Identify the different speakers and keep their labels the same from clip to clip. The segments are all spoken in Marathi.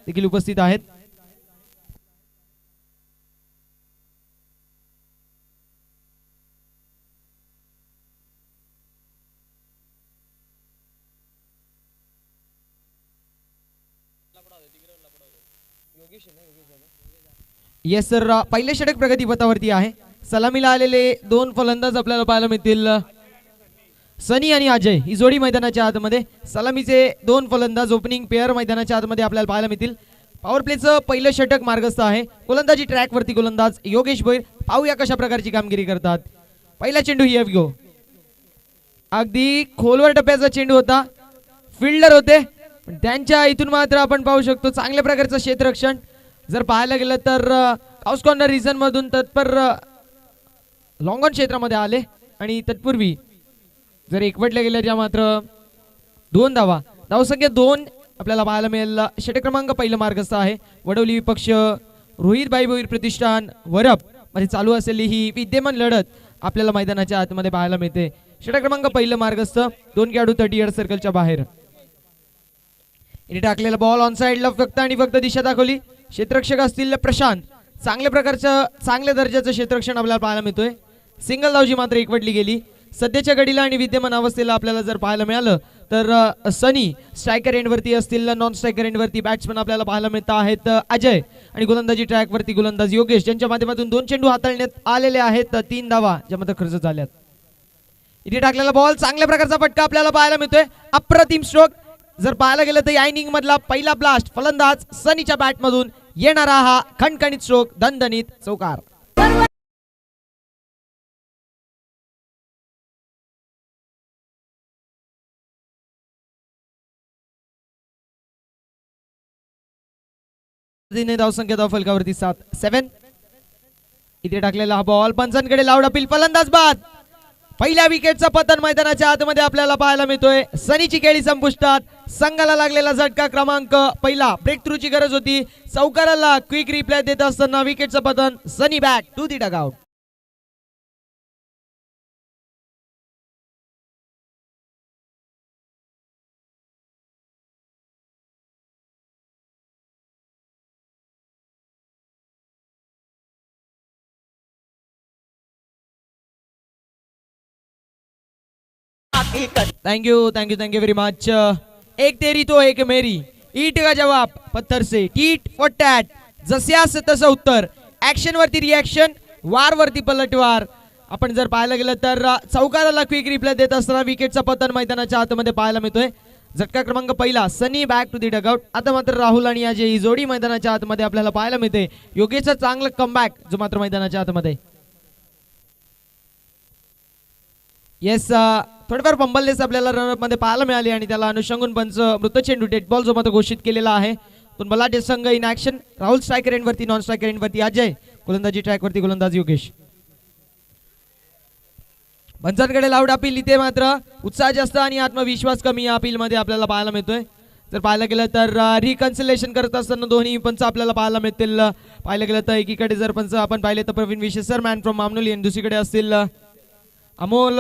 Speaker 1: देखील उपस्थित आहेत. येस सर, पहिले षटक प्रगतीपथावरती आहे. सलामीला आलेले दोन फलंदाज आपल्याला पाहायला मिळतील. सनी आणि अजय ही जोडी मैदानाच्या आतमध्ये. सलामीचे दोन फलंदाज ओपनिंग पेअर मैदानाच्या आतमध्ये आपल्याला पाहायला मिळतील. पॉवर प्लेचं पहिलं षटक मार्गस्थ आहे. गोलंदाजी ट्रॅकवरती गोलंदाज योगेश भोईर. पाहूया कशा प्रकारची कामगिरी करतात. पहिला चेंडू ही गो, अगदी खोलवर टप्प्याचा चेंडू होता. फिल्डर होते पण त्यांच्या इथून मात्र आपण पाहू शकतो चांगल्या प्रकारचं क्षेत्ररक्षण. जर पाहायला गेलं तर हाऊस कॉर्नर रिजन मधून तत्पर लॉंग ऑन क्षेत्रामध्ये आले आणि तत्पूर्वी जर एकवटल्या गेल्याच्या मात्र 2 धावा. धावसंख्या 2 आपल्याला पाहायला मिळेल. षटक क्रमांक पहिलं मार्गस्थ आहे. वडवली विपक्ष रोहित भाई भोईर प्रतिष्ठान वरप मध्ये चालू असलेली ही विद्यमान लढत आपल्याला मैदानाच्या आतमध्ये पाहायला मिळते. षटक क्रमांक पहिलं मार्गस्थ. 2 खेळाडू 30 यार्ड सर्कलच्या बाहेर. इथे टाकलेला बॉल ऑन साइडला फक्त आणि फक्त दिशा दाखवली. क्षेत्ररक्षक असतील प्रशांत. चांगल्या दर्जाचं क्षेत्ररक्षण आपल्याला पाहायला मिळतोय. सिंगल धावची मात्र एकवटली गेली. सध्याच्या घडीला आणि विद्यमान अवस्थेला आपल्याला जर पाहायला मिळालं तर सनी स्ट्रायकर एंडवरती असतील. नॉन स्ट्रायकर एंडवरती बॅट्समन आपल्याला पाहायला मिळत आहेत अजय. आणि गोलंदाजी ट्रॅकवरती गोलंदाज योगेश, ज्यांच्या माध्यमातून 2 चेंडू हाताळण्यात आलेले आहेत. 3 धावा ज्यामध्ये खर्च झाल्यात. इथे टाकलेला बॉल चांगल्या प्रकारचा फटका आपल्याला पाहायला मिळतोय. अप्रतिम स्ट्रोक. जर पाहायला गेलं तर या इनिंग मधला पहिला ब्लास्ट फलंदाज सनीच्या बॅट मधून येणारा हा खणखणीत स्ट्रोक, दणदणीत चौकार. धावसंख्या फलकावरती 7. इथे टाकलेला हा बॉल पंचांकडे लाऊड अपील. फलंदाज बाद. पहिल्या विकेटचा पतन मैदानाच्या आतमध्ये आपल्याला पाहायला मिळतोय. सनीची खेळी संपुष्टात. संघाला लागलेला झटका क्रमांक पहिला. ब्रेक थ्रूची गरज होती. चौकाराला क्विक रिप्लाय देत असताना विकेटचं पतन. Sunny back to the dugout. Thank you very much. एक तेरी तो एक मेरी. ईट का जवाब पत्थर से. Tit for tat. जस्यास तसं उत्तर. ऍक्शन वरती रिॲक्शन, वार वरती पलटवार. आपण जर पाहायला गेलं तर चौकाराला क्विक रिप्लाय देत असताना विकेटचा पतन मैदानाच्या आतमध्ये पाहायला मिळतोय. झटका क्रमांक पहिला. सनी बॅक टू दी डगआउट. आता मात्र राहुल आणि अजय ही जोडी मैदानाच्या आतमध्ये आपल्याला पाहायला मिळते. योगेशचा चांगला कमबॅक जो मात्र मैदानाच्या आतमध्ये. येस, थोडीफार फंबलनेस आपल्याला रनअप मध्ये पाहायला मिळाली आणि त्याला अनुषंगून पंच मृत चेंडू डेड बॉल जो मात्र घोषित केलेला आहे. दोन बलाढ्य संघ इन ऍक्शन. राहुल स्ट्रायकर एंडवरती, नॉन स्ट्रायकर एंडवरती अजय. गोलंदाजी ट्रॅकवरती गोलंदाज योगेश. पंचांकडे loud appeal. इथे मात्र उत्साह जास्त आणि आत्मविश्वास कमी या अपील मध्ये आपल्याला पाहायला मिळतोय. जर पाहायला गेलं तर रिकन्सिलेशन करत असताना दोन्ही पंच आपल्याला पाहायला मिळतील. पाहायला गेलं तर एकीकडे जर पंच आपण पाहिले तर प्रवीण विशेष सर मॅन फ्रॉम मामनोली आणि दुसरीकडे असतील अमोल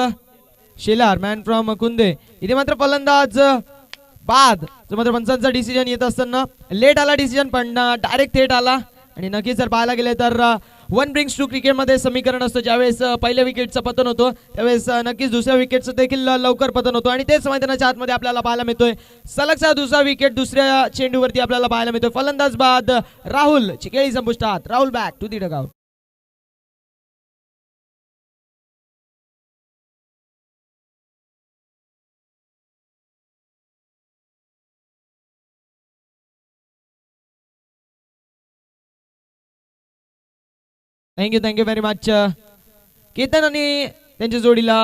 Speaker 1: शेलार मॅन फ्रॉम कुंदे. इथे मात्र फलंदाज बाद जो मात्र पंचांचा डिसिजन येत असताना लेट आला डिसिजन पण डायरेक्ट थेट आला. आणि नक्कीच जर पाहायला गेले तर वन ब्रिंग्स टू क्रिकेटमध्ये समीकरण असतं. ज्यावेळेस पहिल्या विकेटचं पतन होतं त्यावेळेस नक्कीच दुसऱ्या विकेटचं देखील लवकर पतन होतं आणि तेच मैदानाच्या आतमध्ये आपल्याला पाहायला मिळतोय. सलगचा दुसरा विकेट दुसऱ्या चेंडूवरती आपल्याला पाहायला मिळतोय. फलंदाज बाद. राहुल चिकेळी संपुष्टात. Rahul back to the dugout. Thank you very much. Ketan आणि त्यांच्या जोडीला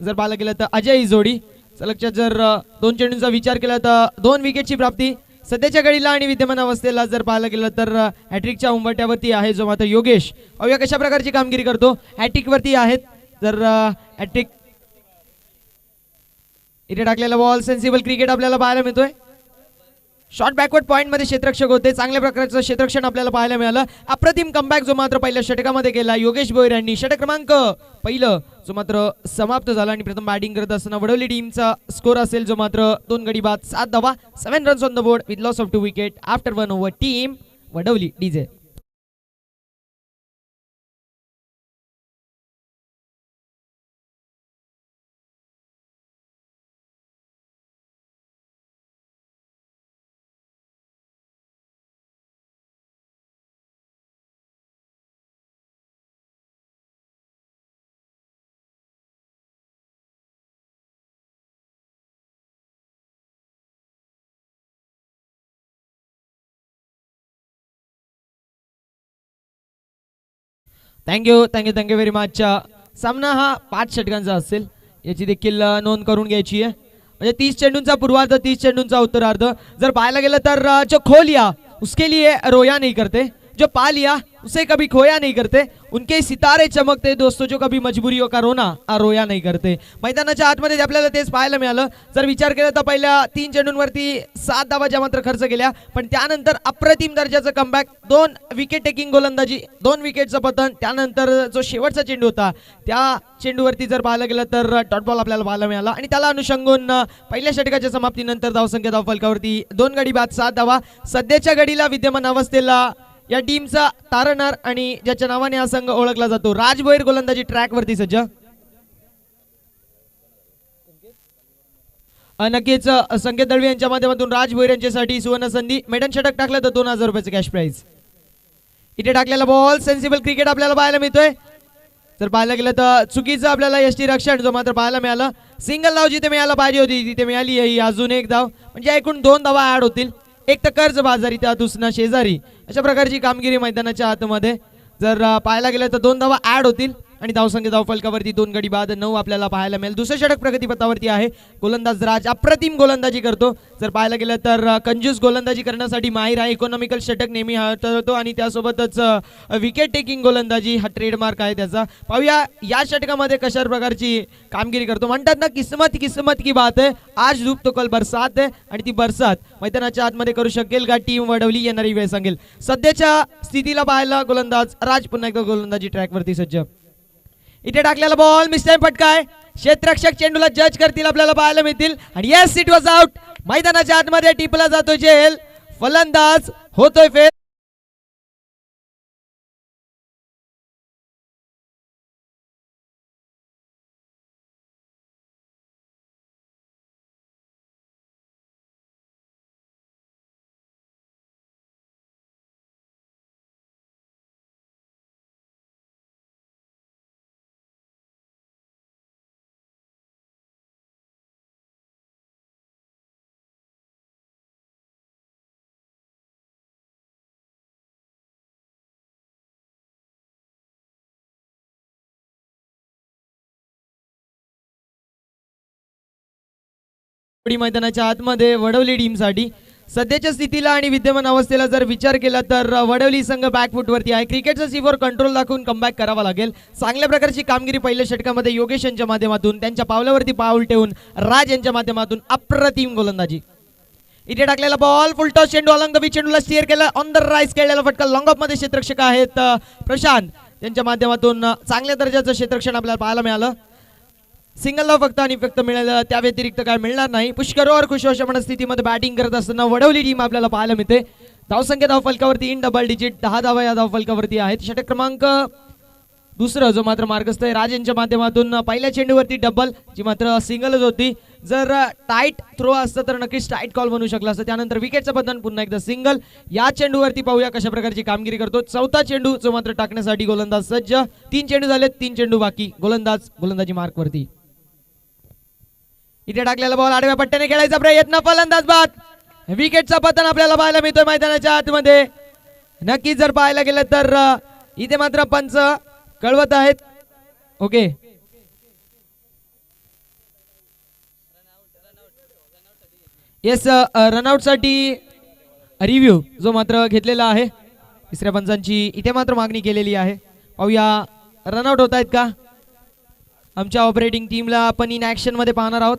Speaker 1: जर पाहायला गेलं तर अजय ही जोडी सलगच्या जर 2 चेंडूंचा विचार केला तर 2 विकेटची प्राप्ती. सध्याच्या घडीला आणि विद्यमान अवस्थेला जर पाहायला गेलं तर हॅट्रिकच्या उंबरट्यावरती आहे जो मात्र योगेश. पाहूया कशा प्रकारची कामगिरी करतो. हॅट्रिक वरती आहेत. तर हॅट्रिक. इथे टाकलेला बॉल सेन्सिबल क्रिकेट आपल्याला पाहायला मिळतोय. शॉर्ट बॅकवर्ड पॉइंट मध्ये क्षेत्ररक्षक होते. चांगल्या प्रकारचं क्षेत्ररक्षण आपल्याला पाहायला मिळालं. अप्रतिम कमबॅक जो मात्र पहिल्या षटकामध्ये केला योगेश भोईर यांनी. षटक क्रमांक पहिलं जो मात्र समाप्त झाला आणि प्रथम बॅटिंग करत असताना वडवली टीमचा स्कोर असेल जो मात्र 2 गडी बाद 7 धावा 7 runs on the board with loss of 2 wicket after 1 over. Team Wadavali DJ. Thank you very much. सामना हा 5 षटकांचा असेल याची देखील नोंद करून घ्यायची आहे. म्हणजे 30 चेंडूंचा पूर्वार्ध 30 चेंडूंचा उत्तरार्ध. जर पाहायला गेलं तर जो खो लिया उसके लिए रोया नहीं करते, जो पा लिया उसे कभी खोया नहीं करते, उनके सितारे चमकते दोस्तों, जो कभी मजबुरियों का रोया नहीं करते. मैदानाच्या आतमध्ये आपल्याला तेच पाहायला मिळालं. जर विचार केला तर पहिल्या 3 चेंडूंवरती 7 धावा ज्या मात्र खर्च केल्या, पण त्यानंतर अप्रतिम दर्जाचं कमबॅक, 2 विकेट टेकिंग गोलंदाजी, 2 विकेटचं पतन. त्यानंतर जो शेवटचा चेंडू होता त्या चेंडूवरती जर पाहायला गेलं तर डॉट बॉल आपल्याला पाहायला मिळाला आणि त्याला अनुषंगून पहिल्या षटकाच्या समाप्तीनंतर धावसंख्या धावफलकावरती 2 गडी बाद 7 धावा. सध्याच्या घडीला विद्यमान अवस्थेला या टीमचा तारणार आणि ज्याच्या नावाने हा संघ ओळखला जातो राज भोईर गोलंदाजी ट्रॅक वरती सज्ज. नक्कीच संकेत दळवी यांच्या माध्यमातून राज भोईर यांच्यासाठी सुवर्ण संधी. मैदान षटक टाकलं तर 2000 रुपयाचं कॅश प्राइज. इथे टाकलेला बॉल सेन्सिबल क्रिकेट आपल्याला पाहायला मिळतोय. जर पाहायला गेलं तर चुकीचं आपल्याला यष्टी रक्षण जो मात्र पाहायला मिळालं. सिंगल धाव जिथे मिळायला पाहिजे होती तिथे मिळाली आहे. अजून एक धाव म्हणजे एकूण 2 धावा ऍड होतील. एक तर कर्ज बाजारी त्या दुसरा शेजारी अशा प्रकारची कामगिरी मैदानाच्या आतमध्ये जर पाहायला गेलं तर 2 धावा ऍड होतील आणि धावसंख्या धावफलकावरती 2 गडी बाद 9 आपल्याला पाहायला मिळेल. दुसरं षटक प्रगतीपथावरती आहे. गोलंदाज राज अप्रतिम गोलंदाजी करतो. जर पाहायला गेलं तर कंजूस गोलंदाजी करण्यासाठी माहीर आहे. इकॉनॉमिकल षटक नेहमी हाताळतो आणि त्यासोबतच विकेट टेकिंग गोलंदाजी हा ट्रेडमार्क आहे त्याचा. पाहूया या षटकामध्ये कशा प्रकारची कामगिरी करतो. म्हणतात ना किस्मत की बात है, आज धूप तो कल बरसात है आणि ती बरसात मैदानाच्या आतमध्ये करू शकेल का टीम वडवली येणारी वेळ सांगेल. सध्याच्या स्थितीला पाहायला गोलंदाज राज पुन्हा एकदा गोलंदाजी ट्रॅकवरती सज्ज. इथे टाकलेला बॉल मिस्टाईम फटकाय. क्षेत्ररक्षक चेंडूला जज करतील आपल्याला पाहायला मिळतील आणि येस इट वॉज आउट. मैदानाच्या आतमध्ये टिपला जातो जेल. फलंदाज होतोय फेल. मैदानाच्या आतमध्ये वडवली टीमसाठी सध्याच्या स्थितीला आणि विद्यमान अवस्थेला जर विचार केला तर वडवली संघ बॅकफुटवरती आहे. क्रिकेटचा सीवर कंट्रोल दाखवून कमबॅक करावा लागेल. चांगल्या प्रकारची कामगिरी पहिल्या षटकामध्ये योगेश यांच्या माध्यमातून, त्यांच्या पावलावरती पाऊल ठेवून राज यांच्या माध्यमातून अप्रतिम गोलंदाजी. इथे टाकलेला बॉल फुलटॉस चेंडू अलंग बी चेंडूला स्टिअर केला. ऑन द राईस खेळलेला फटका. लॉंग ऑफ मध्ये क्षेत्ररक्षक आहेत प्रशांत, त्यांच्या माध्यमातून चांगल्या दर्जाचं क्षेत्ररक्षण आपल्याला पाहायला मिळालं. सिंगल धाव फक्त आणि फक्त मिळालेला, त्या व्यतिरिक्त काय मिळणार नाही. पुष्कर और खुश अशा मनस्थितीमध्ये बॅटिंग करत असताना वडवली टीम आपल्याला पाहायला मिळते. धावसंख्या धावफलकावरती इन डबल डिजिट 10 धावा या धावफलकावरती आहेत. षटक क्रमांक दुसरं जो मात्र मार्गस्थ आहे राज यांच्या माध्यमातून पहिल्या चेंडूवरती डबल जी मात्र सिंगलच होती. जर टाईट थ्रो असतं तर नक्कीच टाईट कॉल बनू शकला असतं. त्यानंतर विकेटचं बदन पुन्हा एकदा सिंगल. या चेंडूवरती पाहूया कशा प्रकारची कामगिरी करतो. चौथा चेंडू जो मात्र टाकण्यासाठी गोलंदाज सज्ज. 3 चेंडू झाले, 3 चेंडू बाकी. गोलंदाजी मार्कवरती. इथे टाकलेला बॉल आडव्या पट्ट्याने खेळायचा प्रयत्न. फलंदाज बाद. विकेटचा पतन आपल्याला पाहायला मिळतोय मैदानाच्या आतमध्ये. नक्कीच जर पाहायला गेलं तर इथे मात्र पंच कळवत आहेत. ओके, येस, रनआउट साठी रिव्ह्यू जो मात्र घेतलेला आहे. तिसऱ्या पंचांची इथे मात्र मागणी केलेली आहे. पाहूया रनआउट होत आहेत का. आमच्या ऑपरेटिंग टीमला आपण इन ऍक्शन मध्ये पाहणार आहोत.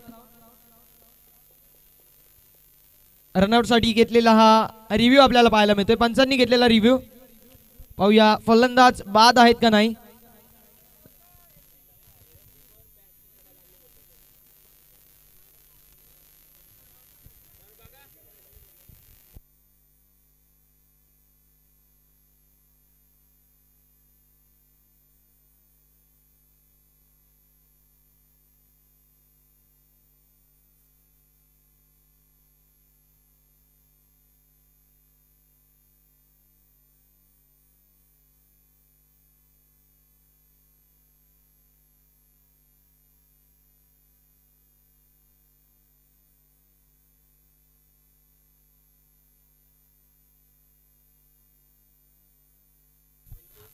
Speaker 1: रनआउट साठी घेतलेला हा रिव्ह्यू आपल्याला पाहायला मिळतोय. पंचांनी घेतलेला रिव्ह्यू पाहूया, फलंदाज बाद आहेत का नाही.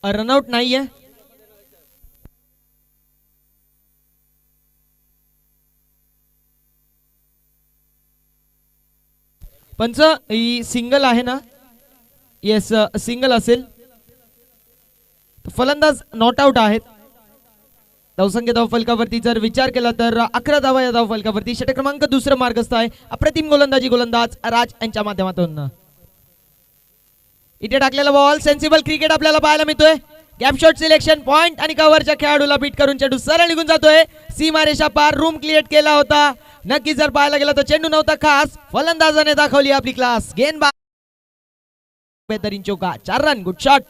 Speaker 1: रनआउट नाहीये. पंच ही सिंगल आहे ना. येस, सिंगल असेल. फलंदाज नॉट आउट आहेत. धावसंख्या धावफलकावरती जर विचार केला तर 11 धावा या धावफलकावरती. षटक क्रमांक दुसरं मार्गस्थ आहे. अप्रतिम गोलंदाजी गोलंदाज राज यांच्या माध्यमातून. इथे टाकलेला बॉल, सेन्सिबल क्रिकेट आपल्याला पाहायला मिळतोय. गॅप शॉट सिलेक्शन पॉइंट आणि कव्हरच्या खेळाडूला बीट करून चेंडू सरळ निघून जातोय. सीमारेषा पार, रूम क्रिएट केला होता. नक्की जर पाहायला गेला तर चेंडू नव्हता खास. फलंदाजाने दाखवली आपली क्लास. गेंदबाज बेहतरीन चौका, 4 run. Good shot.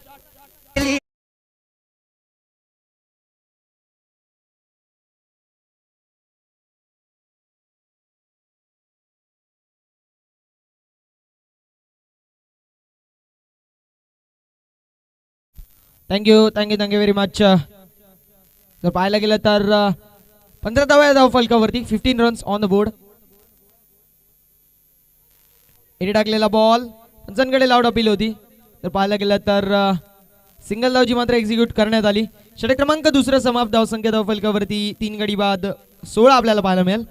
Speaker 1: Thank you thank you thank you very much. जर पाहायला गेलं तर 15 धावा या धावफलकावरती. 15 रन्स ऑन द बोर्ड. इथे टाकलेला बॉल पंचांकडे लाऊड अपील होती. तर पाहायला गेलं तर सिंगल धावची मात्र एक्झिक्यूट करण्यात आली. षटक क्रमांक दुसरं समाप्त. धावसंख्या धावफलकावरती 3 गडी बाद 16 आपल्याला पाहायला मिळेल.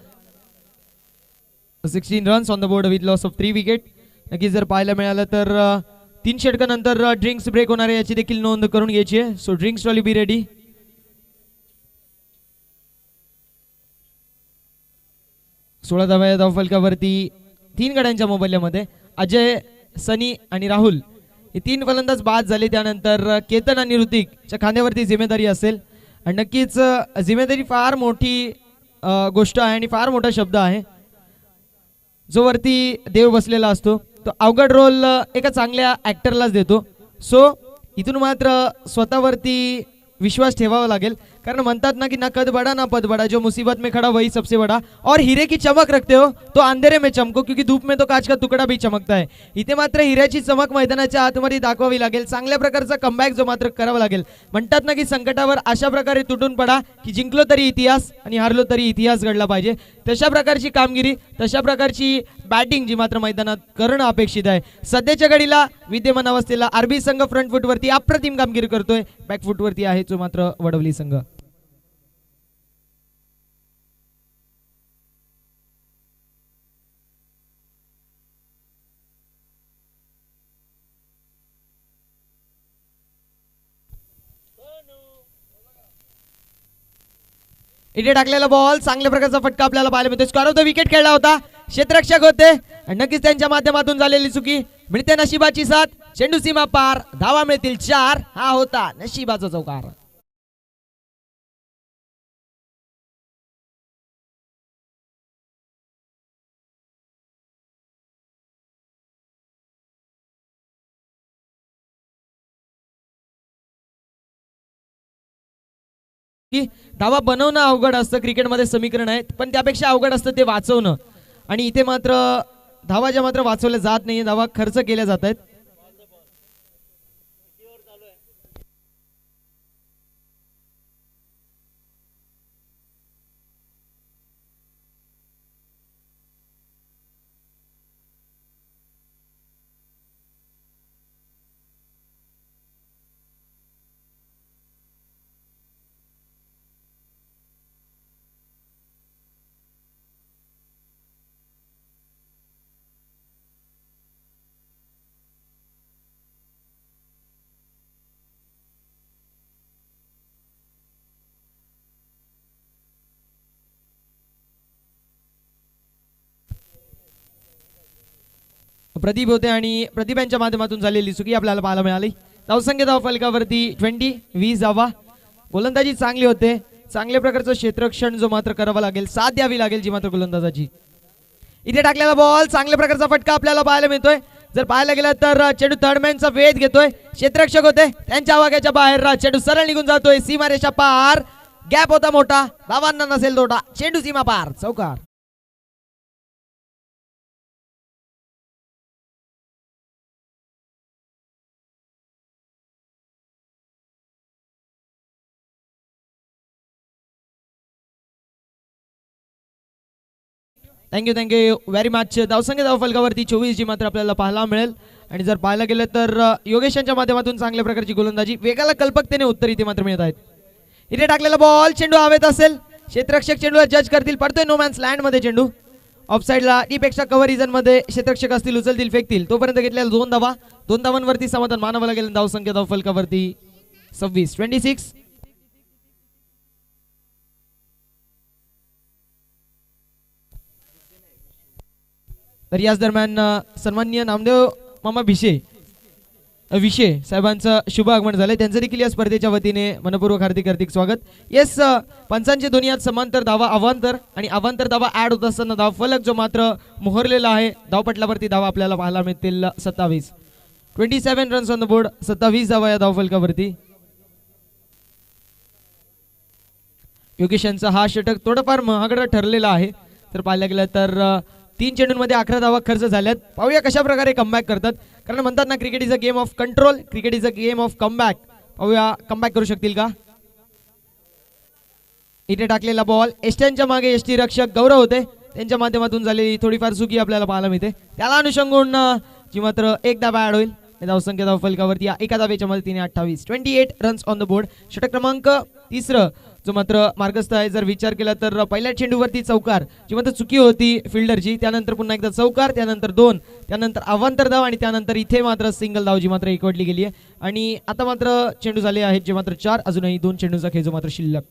Speaker 1: 16 runs on the board with loss of 3 wicket. नक्की जर पाहायला मिळालं तर 3 षटकानंतर ड्रिंक्स ब्रेक होणार आहे याची देखील नोंद करून घ्यायची आहे. So drinks trolley be ready. सोळा धावा या धावफलकावरती 3 गड्यांच्या मोबदल्यामध्ये अजय, सनी आणि राहुल हे 3 फलंदाज बाद झाले. त्यानंतर केतन आणि ऋतिकच्या खांद्यावरती जिम्मेदारी असेल. आणि नक्कीच जिम्मेदारी फार मोठी गोष्ट आहे आणि फार मोठा शब्द आहे. जो वरती देव बसलेला असतो तो अवघड रोल एका चांगल्या ऍक्टरलाच देतो. सो इथून मात्र स्वतःवरती विश्वास ठेवावा लागेल. कारण म्हणतात ना की ना कद बड़ा ना पद बड़ा, जो मुसीबत में खड़ा वही सबसे बड़ा. और हीरे की चमक रखते हो तो अंधेरे में चमको, क्योंकि धूप में तो काच का तुकडा भी चमकता है. इथे मात्र हिऱ्याची चमक मैदानाच्या आतमध्ये दाखवावी लागेल. चांगल्या प्रकारचा कमबॅक जो मात्र करावा लागेल. म्हणतात ना की संकटावर अशा प्रकारे तुटून पडा की जिंकलो तरी इतिहास आणि हारलो तरी इतिहास घडला पाहिजे. तशा प्रकारची कामगिरी, तशा प्रकारची बॅटिंग जी मात्र मैदानात करणं अपेक्षित आहे. सध्याच्या घडीला विद्यमान अवस्थेला आरबी संघ फ्रंट फुटवरती अप्रतिम कामगिरी करतोय. बॅक फुटवरती आहे जो मात्र वडवली संघ. इथे टाकलेला बॉल, चांगल्या प्रकारचा फटका आपल्याला पाहायला मिळतो. स्क्वेअर ऑफ द विकेट खेळला होता. क्षेत्ररक्षक होते आणि नक्कीच त्यांच्या माध्यमातून झालेली चुकी. मिळते नशिबाची साथ. चेंडू सीमा पार, धावा मिळतील 4. हा होता नशिबाचा चौकार. की धावा बनवणं अवघड असतं, क्रिकेटमध्ये समीकरण आहे, पण त्यापेक्षा अवघड असतं ते वाचवणं. आणि इथे मात्र धावा ज्या मात्र वाचवल्या जात नाही, धावा खर्च केल्या जात आहेत. प्रदीप होते आणि प्रदीप यांच्या माध्यमातून झालेली चुकी आपल्याला पाहायला मिळाली. धावसंख्या धाव फलकावरती 20 धावा. गोलंदाजी चांगली होते, चांगल्या प्रकारचं क्षेत्ररक्षण जो मात्र करावं लागेल, साथ द्यावी लागेल जी मात्र गोलंदाजाची. इथे टाकलेला बॉल चांगल्या प्रकारचा फटका आपल्याला पाहायला मिळतोय. जर पाहायला गेलं तर चेंडू थर्डमॅनचा वेध घेतोय, क्षेत्ररक्षक होते त्यांच्या आवाक्याच्या बाहेर चेंडू सरळ निघून जातोय, सीमारेषा पार. गॅप होता मोठा, धावांना नसेल तोटा, चेंडू सीमा पार, चौकार. Thank you very much. धावसंख्या धाव फलकावरती 24 जी मात्र आपल्याला पाहायला मिळेल. आणि जर पाहायला गेलं तर योगेश यांच्या माध्यमातून चांगल्या प्रकारची गोलंदाजी, वेगाला कल्पकतेने उत्तर इथे मात्र मिळत आहेत. इथे टाकलेला बॉल चेंडू हवेत असेल, क्षेत्ररक्षक चेंडूला जज करतील, पडतोय नो मॅन्स लँड मध्ये चेंडू. ऑफ साइडला डीपेक्षा कव्हर रिजन मध्ये क्षेत्ररक्षक असतील, उचलतील, फेकतील. तोपर्यंत घेतलेला 2 धावा, 2 धावांवरती समाधान मानावं लागेल. धावसंख्या धाव फलकावरती 26. तर याच दरम्यान सन्माननीय नामदेव मामा विषे साहेबांचं शुभ आगमन झालंय, त्यांचं देखील या स्पर्धेच्या वतीने मनपूर्वक हार्दिक स्वागत. येस, पंचांचे दोन्ही हात समांतर धावा अवांतर आणि अवांतर धावा ऍड होत असताना धाव फलक जो मात्र मोहरलेला आहे, धावपटलावरती धावा आपल्याला पाहायला मिळतील 27 रन्स ऑन द बोर्ड. 27 धावा या धावफलकावरती. योगेश यांचा हा षटक थोडंफार महागडं ठरलेला आहे. तर पाहायला गेलं तर 3 चेंडूंमध्ये 11 धावा खर्च झाल्यात. पाहूया कशा प्रकारे कमबॅक करतात, कारण म्हणतात ना cricket is a game of control, cricket is a game of comeback. पाहूया कमबॅक करू शकतील का. इथे टाकलेला बॉल एसटीच्या मागे एसटी रक्षक गौरव होते, त्यांच्या माध्यमातून झालेली थोडीफार चुकी आपल्याला पाहायला मिळते. त्याला अनुषंगून जी मात्र 1 धावा ऍड होईल. धावसंख्या धाव फलकावरती एका धावेच्या मदतीने 28 रन्स ऑन द बोर्ड. षटक क्रमांक 3 जो मात्र मार्गस्थ आहे. जर विचार केला तर पहिल्या चेंडूवरती चौकार जी मात्र चुकी होती फिल्डरची, त्यानंतर पुन्हा एकदा चौकार, त्यानंतर 2, त्यानंतर अवांतर धाव आणि त्यानंतर इथे मात्र सिंगल धाव जी मात्र एकवटली गेली आहे. आणि आता मात्र चेंडू झाले आहेत जे मात्र 4, अजूनही 2 चेंडूचा खेळ जो मात्र शिल्लक.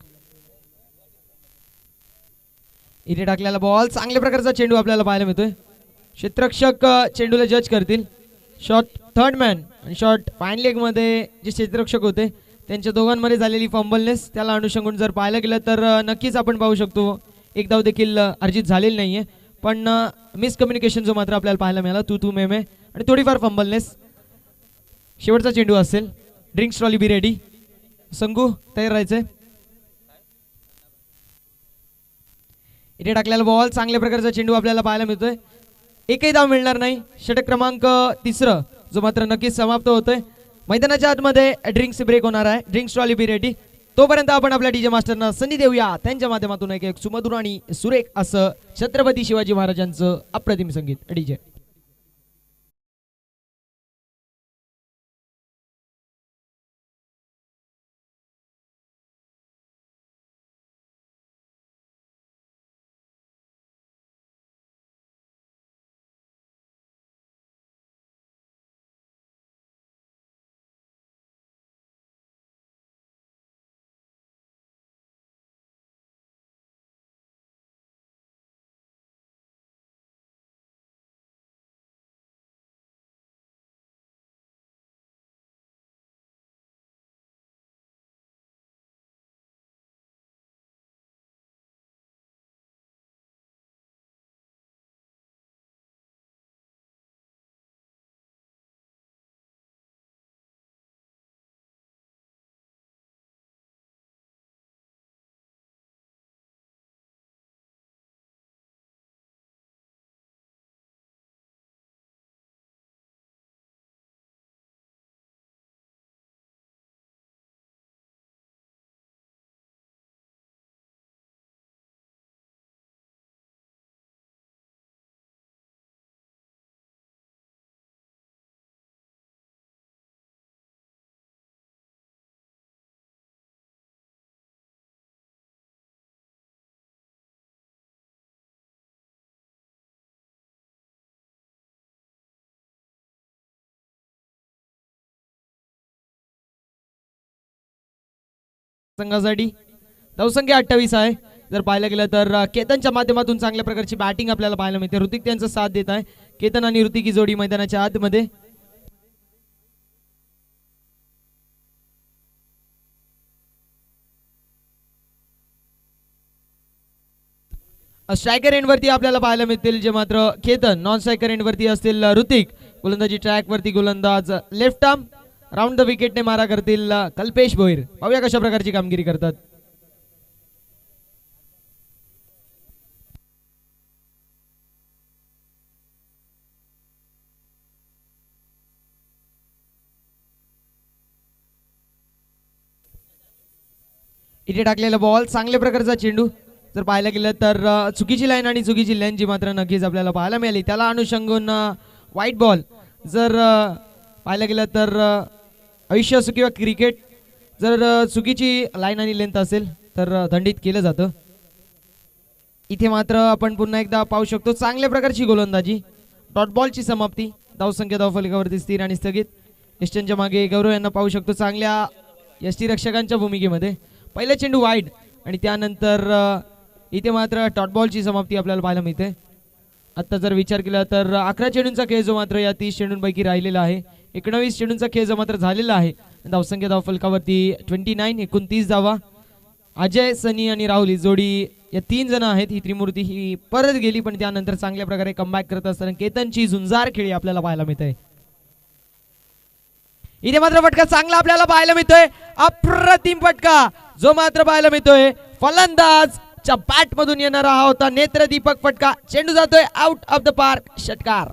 Speaker 1: इथे टाकलेला बॉल चांगल्या प्रकारचा चेंडू आपल्याला पाहायला मिळतोय. क्षेत्ररक्षक चेंडूला जज करतील. शॉट थर्ड मॅन आणि शॉट फाईन लेग मध्ये जे क्षेत्ररक्षक होते त्यांच्या दोघांमध्ये झालेली फंबलनेस, त्याला अनुषंगून जर पाहायला गेलं तर नक्कीच आपण पाहू शकतो 1 धाव देखील अर्जित झालेली नाहीये, पण मिसकम्युनिकेशन जो मात्र आपल्याला पाहायला मिळाला, तू मे आणि थोडीफार फंबलनेस. शेवटचा चेंडू असेल. Drinks trolley be ready. Sangu तयार राहायचंय. इथे टाकलेला बॉल चांगल्या प्रकारचा चेंडू आपल्याला पाहायला मिळतोय. एकही धाव मिळणार नाही. षटक क्रमांक 3 जो मात्र नक्कीच समाप्त होतोय. मैदानाच्या आतमध्ये ड्रिंक्स ब्रेक होणार आहे. Drinks trolley be ready. तोपर्यंत आपण आपल्या डीजे मास्टरना संधी देऊया, त्यांच्या माध्यमातून एक सुमधुर आणि सुरेख असं छत्रपती शिवाजी महाराजांचं अप्रतिम संगीत. डीजे संघासाठी धावसंख्या 28 आहे. जर पाहायला गेलं तर केतनच्या माध्यमातून चांगल्या प्रकारची बॅटिंग आपल्याला पाहायला मिळते. ऋतिक त्यांचा साथ देत आहे. केतन आणि ऋतिक ही जोडी मैदानाच्या आतमध्ये. स्ट्रायकर एंड वरती आपल्याला पाहायला मिळतील जे मात्र केतन, नॉन स्ट्रायकर एंड वरती असतील ऋतिक. गोलंदाजी ट्रॅक वरती गोलंदाज लेफ्ट आर्म राऊंड द विकेटने मारा करतील कल्पेश भोईर. पाहूया कशा प्रकारची कामगिरी करतात. इथे टाकलेला बॉल चांगल्या प्रकारचा चेंडू. जर पाहायला गेलं तर चुकीची लाईन आणि चुकीची लाईन जी मात्र नक्कीच आपल्याला पाहायला मिळाली, त्याला अनुषंगून व्हाईट बॉल. जर पाहायला गेलं तर आयुष्य असो किंवा क्रिकेट, जर चुकीची लाईन आणि लेंथ असेल तर दंडित केलं जातं. इथे मात्र आपण पुन्हा एकदा पाहू शकतो चांगल्या प्रकारची गोलंदाजी. डॉट बॉलची समाप्ती. धावसंख्या धावफलकावरती स्थिर आणि स्थगित. यष्टींच्या मागे गौरव यांना पाहू शकतो चांगल्या यष्टीरक्षकांच्या भूमिकेमध्ये. पहिला चेंडू वाईड आणि त्यानंतर इथे मात्र डॉट बॉलची समाप्ती आपल्याला पाहायला मिळते. आता जर विचार केला तर 11 चेंडूंचा खेळ जो मात्र या 30 चेंडूंपैकी राहिलेला आहे. 19 चेंडूंचा खेळ जो मात्र झालेला आहे. धावसंख्या धावफलकावरती 29, 29 धावा. अजय, सनी आणि राहुल ही जोडी या 3 जण आहेत. ही त्रिमूर्ती ही परत गेली, पण त्यानंतर चांगल्या प्रकारे कमबॅक करत असताना केतनची झुंजार खेळी आपल्याला पाहायला मिळते. इथे मात्र फटका चांगला आपल्याला पाहायला मिळतोय. अप्रतिम फटका जो मात्र पाहायला मिळतोय. फलंदाज च्या बॅट मधून येणारा हा होता नेत्रदीपक फटका. चेंडू जातोय आउट ऑफ द पार्क. षटकार.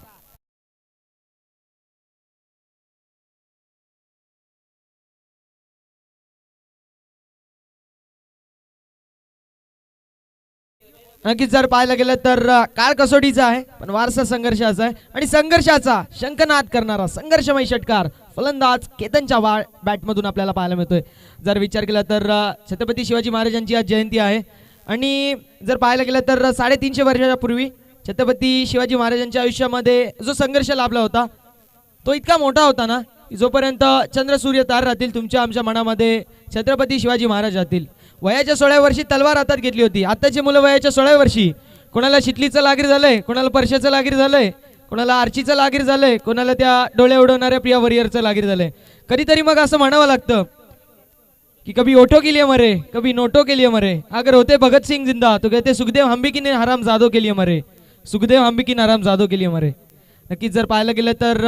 Speaker 1: नक्कीच जर पाहायला गेलं तर काळ कसोटीचा आहे, पण वारसा संघर्षाचा आहे आणि संघर्षाचा शंखनाद करणारा संघर्षमय षटकार फलंदाज केतनच्या बॅट मधून आपल्याला पाहायला मिळतोय. जर विचार केला तर छत्रपती शिवाजी महाराजांची आज जयंती आहे आणि जर पाहायला गेलं तर 350 वर्षाच्या पूर्वी छत्रपती शिवाजी महाराजांच्या आयुष्यामध्ये जो संघर्ष लाभला होता तो इतका मोठा होता ना, जोपर्यंत चंद्र सूर्य तार राहतील तुमच्या आमच्या मनामध्ये छत्रपती शिवाजी महाराज राहतील. वयाच्या 16व्या वर्षी तलवार हातात घेतली होती. आताची मुलं वयाच्या 16व्या वर्षी कोणाला शितलीचं लागीर झालंय, कोणाला परशाचं लागीर झालंय, कोणाला आर्चीचं लागीर झालंय, कोणाला त्या डोळे उडवणाऱ्या प्रिया वरियरचं लागीर झालंय. कधीतरी मग असं म्हणावं लागतं कि कभी ओटो के लिए मरे, कभी नोटो के लिए मरे. अगर होते भगत सिंह जिंदा तो कहते सुखदेव हम्बी ने हराम जादो के लिए मरे, सुखदेव हम्बी हराम जादो के लिए मरे. नक्कीच जर पाहायला गेलं तर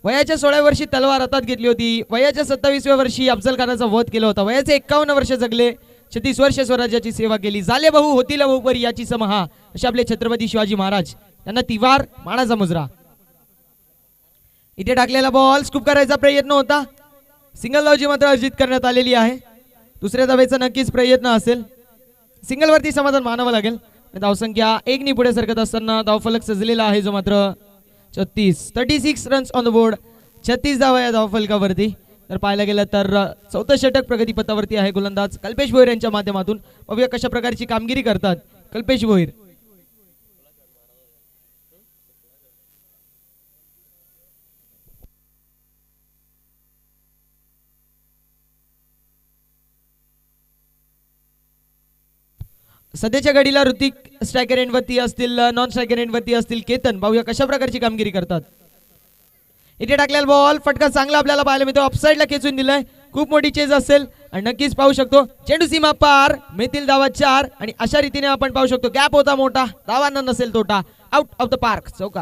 Speaker 1: वयाच्या 16व्या वर्षी तलवार हातात घेतली होती. वयाच्या 27व्या वर्षी अफजल खानाचा वध केला होता. वयाचे 51 वर्ष जगले. 36 वर्ष स्वराज्याची सेवा केली. झाले बहु होतील बहुपरी याची समहा असे आपले छत्रपती शिवाजी महाराज. त्यांना तिवार मानाचा मुजरा. इथे टाकलेला बॉल स्कूप करायचा प्रयत्न होता. सिंगल धावची मात्र अर्जित करण्यात आलेली आहे. दुसऱ्या धावेचा नक्कीच प्रयत्न असेल. सिंगल वरती समाधान मानावं लागेल. धावसंख्या 1 ने पुढे सरकत असताना धावफलक सजलेला आहे जो मात्र 36 रन्स ऑन द बोर्ड. 36 धावा या धावफलकावरती. तर पाहायला गेलं तर चौथं षटक प्रगतीपथावरती आहे. गोलंदाज कल्पेश भोईर यांच्या माध्यमातून बघूया कशा प्रकारची कामगिरी करतात कल्पेश भोईर. सध्याच्या घडीला ऋतिक स्ट्रायकर एंड वरती असतील, नॉन स्ट्रायकर एंड वरती असतील केतन. पाहूया कशा प्रकारची कामगिरी करतात. इथे टाकलेला बॉल फटका चांगला आपल्याला पाहायला मिळतो. ऑफसाईडला खेचून दिलाय. खूप मोठी चेज असेल आणि नक्कीच पाहू शकतो चेंडू सीमा पार. मिळतील धावा 4 आणि अशा रीतीने आपण पाहू शकतो गॅप होता मोठा, धावांना नसेल तोटा. Out of the park. चौका.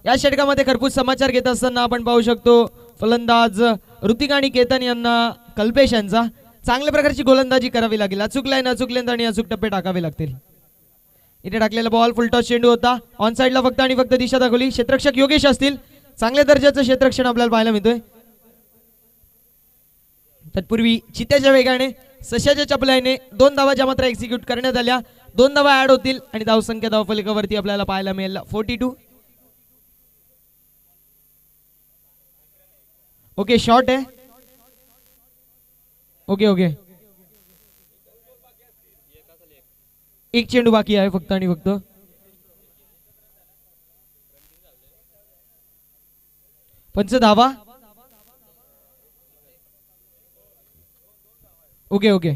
Speaker 1: या षटकामध्ये खरपूस समाचार घेत असताना आपण पाहू शकतो फलंदाज ऋतिक आणि केतन यांना कल्पेश यांचा चांगल्या प्रकारची गोलंदाजी करावी लागेल. अचूक लाईन, अचूक लेंथ आणि अचूक टप्पे टाकावे लागतील. इथे टाकलेला बॉल फुलटॉस चेंडू होता. ऑन साइडला फक्त आणि फक्त दिशा दाखवली. क्षेत्ररक्षक योगेश असतील. चांगल्या दर्जाचं क्षेत्ररक्षण आपल्याला पाहायला मिळतोय. तत्पूर्वी चित्याच्या वेगाने सश्याच्या चपलाईने 2 धावा ज्या मात्र एक्झिक्यूट करण्यात आल्या. 2 धावा ऍड होतील आणि धावसंख्या धावफलकावरती आपल्याला पाहायला मिळेल 42. ओके शॉर्ट आहे. ओके ओके एक चेंडू बाकी आहे फक्त आणि फक्त. पंच धावा. ओके ओके,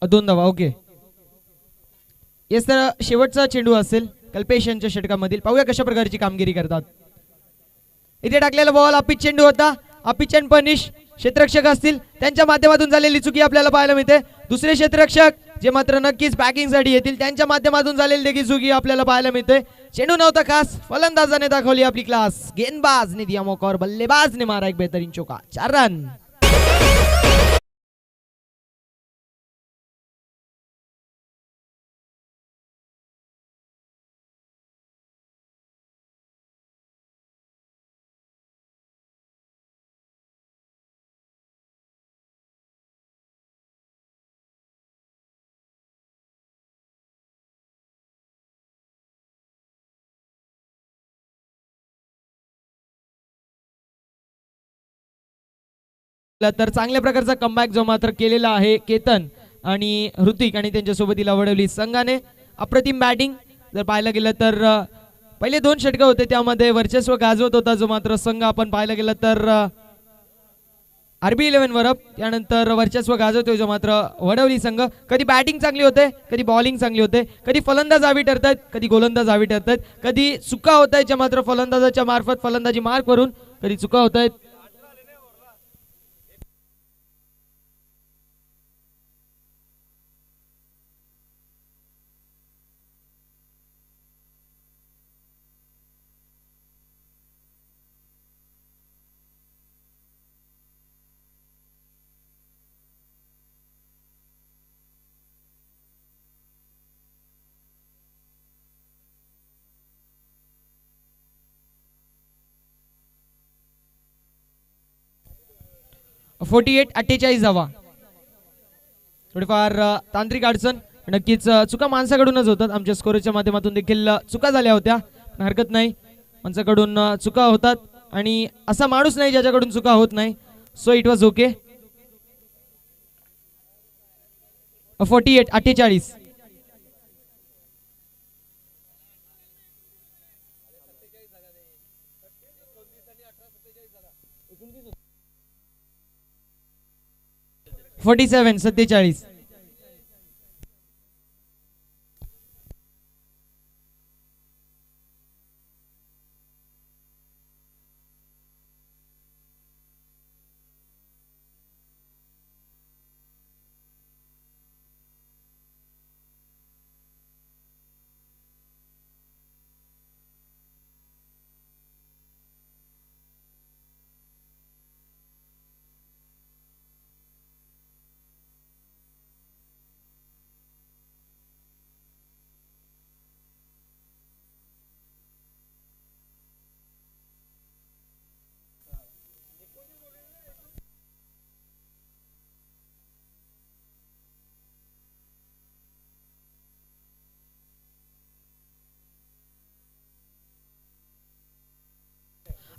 Speaker 1: 2 धावा. ओके येस, तर शेवटचा चेंडू असेल कल्पेश यांच्या षटकामधील. पाहूया कशा प्रकारची कामगिरी करतात. इथे टाकलेला बॉल अपिच चेंडू होता. अपिच अँड पनिश क्षेत्ररक्षक असतील त्यांच्या माध्यमातून झालेली चुकी आपल्याला पाहायला मिळते. दुसरे क्षेत्ररक्षक जे मात्र नक्कीच बॅटिंग साठी येतील त्यांच्या माध्यमातून झालेली देखील चुकी आपल्याला पाहायला मिळते. चेंडू नव्हता खास, फलंदाजाने दाखवली आपली क्लास. गेंदबाज ने दिया मौका और बल्लेबाज ने मारा एक बेहतरीन चौका. 4 रन. तर चांगल्या प्रकारचा कमबॅक जो मात्र केलेला आहे केतन आणि ऋतिक आणि त्यांच्यासोबत तिला वडवली संघाने. अप्रतिम बॅटिंग जर पाहायला गेलं तर पहिले 2 षटकं होते त्यामध्ये वर्चस्व गाजवत होता जो मात्र संघ. आपण पाहायला गेलं तर RB11 वरप त्यानंतर वर्चस्व गाजवतोय जो मात्र वडवली संघ. कधी बॅटिंग चांगली होते, कधी बॉलिंग चांगली होते, कधी फलंदाज आवी ठरतात, कधी गोलंदाज आवी ठरतात, कधी चुका होत आहेत ज्या मात्र फलंदाजाच्या मार्फत फलंदाजी मार्क वरून कधी चुका होत आहेत. फोर्टी 48 धावा. थोडीफार तांत्रिक अडचण नक्कीच चुका माणसाकडूनच होतात. आमच्या स्कोरच्या माध्यमातून देखील चुका झाल्या होत्या, पण हरकत नाही. माणसाकडून चुका होतात आणि असा माणूस नाही ज्याच्याकडून चुका होत नाही. So it was okay. 48. 47.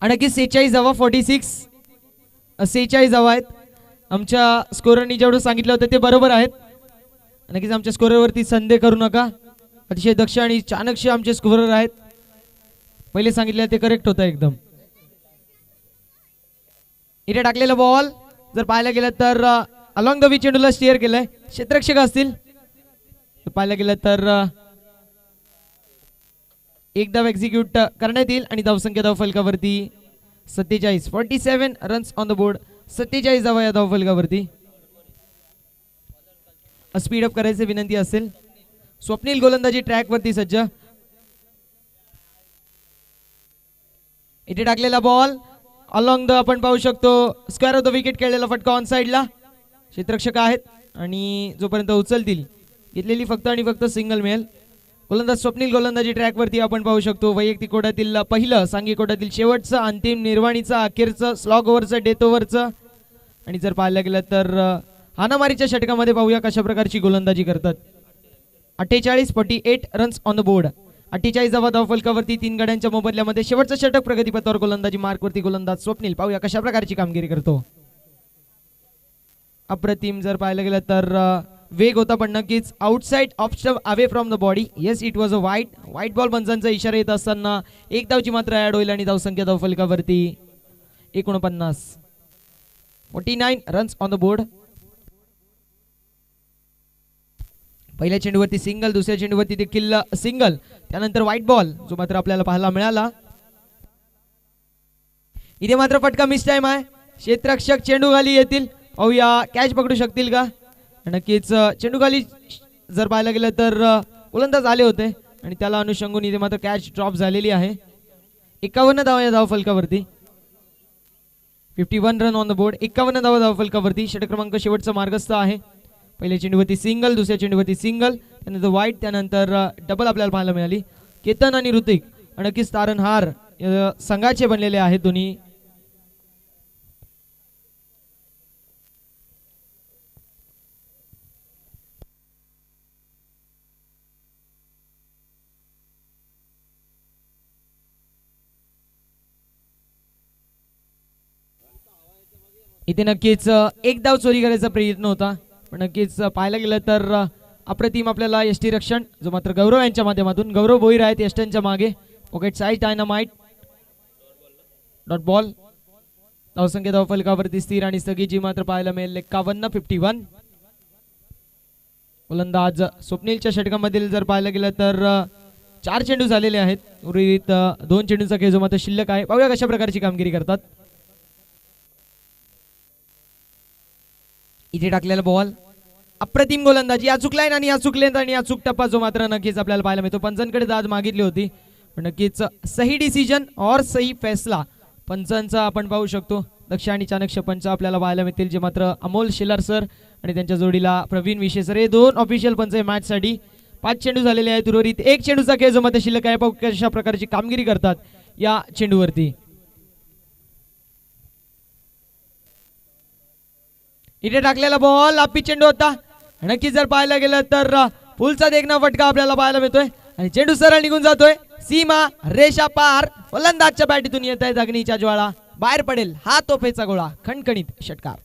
Speaker 1: आणखी 46 धावा. 46. 46 धावा आहेत. आमच्या स्कोररनी जेवढं सांगितलं होतं ते बरोबर आहेत. नक्कीच आमच्या स्कोररवरती संदेह करू नका. अतिशय दक्ष आणि चाणक्य आमचे स्कोरर आहेत. पहिले सांगितले ते करेक्ट होतं एकदम. इथे टाकलेला बॉल जर पाहायला गेलं तर अलॉंग द चेंडूला स्टिअर केलंय. क्षेत्ररक्षक असतील पाहायला गेलं तर एक धाव एक्झिक्यूट करण्यात येईल आणि धावसंख्या धावफलकावरती 47. 47 रन्स ऑन द बोर्ड. 47 धावा या धावफलकावरती. स्पीड अप करायची विनंती असेल. स्वप्नील गोलंदाजी ट्रॅक वरती सज्ज. इथे टाकलेला बॉल अलॉंग द आपण पाहू शकतो स्क्वेअर ऑफ द विकेट खेळलेला फटका ऑन साइडला. क्षेत्ररक्षक आहेत आणि जोपर्यंत उचलतील घेतलेली फक्त आणि फक्त सिंगल मिळेल. गोलंदाज स्वप्नील गोलंदाजी ट्रॅक वरती आपण पाहू शकतो. वैयक्तिक कोट्यातील पहिलं, सांघिक कोट्यातील शेवटचं, अंतिम, निर्वाणीचं, अखेरचं, स्लॉग ओव्हरचं, डेथ ओव्हरचं आणि जर पाहायला गेलं तर हाणामारीच्या षटकामध्ये पाहूया कशा प्रकारची गोलंदाजी करतात. 48 रन्स ऑन द बोर्ड. 48 धावा धावफलकावरती 3 गड्यांच्या मोबदल्यामध्ये शेवटचं षटक प्रगतीपथावर गोलंदाजी मार्कवरती गोलंदाज स्वप्नील. पाहूया कशा प्रकारची कामगिरी करतो. अप्रतिम जर पाहायला गेलं तर वेग होता पण नक्कीच outside off stump away from the body. Yes it was a white ball पंचांचा इशारा येत असताना एक धावची मात्र ऍड होईल आणि धावसंख्या धावफलकावरती 49. 49 रन्स ऑन द बोर्ड. पहिल्या चेंडूवरती सिंगल, दुसऱ्या चेंडूवरती देखील सिंगल, त्यानंतर व्हाईट बॉल जो मात्र आपल्याला पाहायला मिळाला. इथे मात्र फटका मिस टाइम आहे. क्षेत्ररक्षक चेंडू खाली येतील, पाहूया कॅच पकडू शकतील का. नक्कीच चेंडू खाली जर पाहायला गेलं तर गोलंदाज आले होते आणि त्याला अनुषंगून इथे मात्र कॅच ड्रॉप झालेली आहे. 51 धावा या धावफलकावरती. 51 रन ऑन द बोर्ड. 51 धावा धावफलकावरती. षटक क्रमांक शेवटचा मार्गस्थ आहे. पहिल्या चेंडूवरती सिंगल, दुसऱ्या चेंडूवरती सिंगल, त्यानंतर व्हाईट, त्यानंतर डबल आपल्याला पाहायला मिळाली. केतन आणि ऋतिक नक्कीच तारणहार संघाचे बनलेले आहेत दोन्ही. इथे नक्कीच एक धाव चोरी करायचा प्रयत्न होता पण नक्कीच पाहायला गेलं तर अप्रतिम आपल्याला यष्टी रक्षण जो मात्र गौरव यांच्या माध्यमातून. गौरव भोईर आहेत यष्ट्यांच्या मागे. Pocket side dynamite dot ball. धावसंख्या धावफलकावरती स्थिर आणि स्थगित मात्र पाहायला मिळेल 51. 51. गोलंदाज स्वप्नीलच्या षटकामधील जर पाहायला गेलं तर 4 चेंडू झालेले आहेत. उर्वरित 2 चेंडूचा खेळ जो मात्र शिल्लक आहे. पाहूया कशा प्रकारची कामगिरी करतात. इथे टाकलेला बॉल अप्रतिम गोलंदाजी. अचूक लाईन आणि अचूक लेंथ आणि अचूक टप्पा जो मात्र नक्कीच आपल्याला पाहायला मिळतो. पंचांकडे दाद मागितली होती पण नक्कीच सही डिसिजन और सही फैसला पंचांचा आपण पाहू शकतो. दक्ष आणि चाणक्य पंच आपल्याला पाहायला मिळतील जे मात्र अमोल शेलार सर आणि त्यांच्या जोडीला प्रवीण विशे सर हे 2 ऑफिशियल पंच मॅच साठी. 5 चेंडू झालेले आहेत. उर्वरित 1 चेंडूचा खेळ जो मात्र शिल्लक आहे. पाहू कशा प्रकारची कामगिरी करतात या चेंडूवरती. इथे टाकलेला बॉल आपी चेंडू होता. नक्की जर पाहायला गेलं तर फुलचा देखना फटका आपल्याला पाहायला मिळतोय आणि चेंडू सरळ निघून जातोय. सीमा रेषा पार. फलंदाजच्या बॅटीतून येत आहे अग्नीच्या ज्वाळा. बाहेर पडेल हा तोफेचा गोळा. खणखणीत षटकार.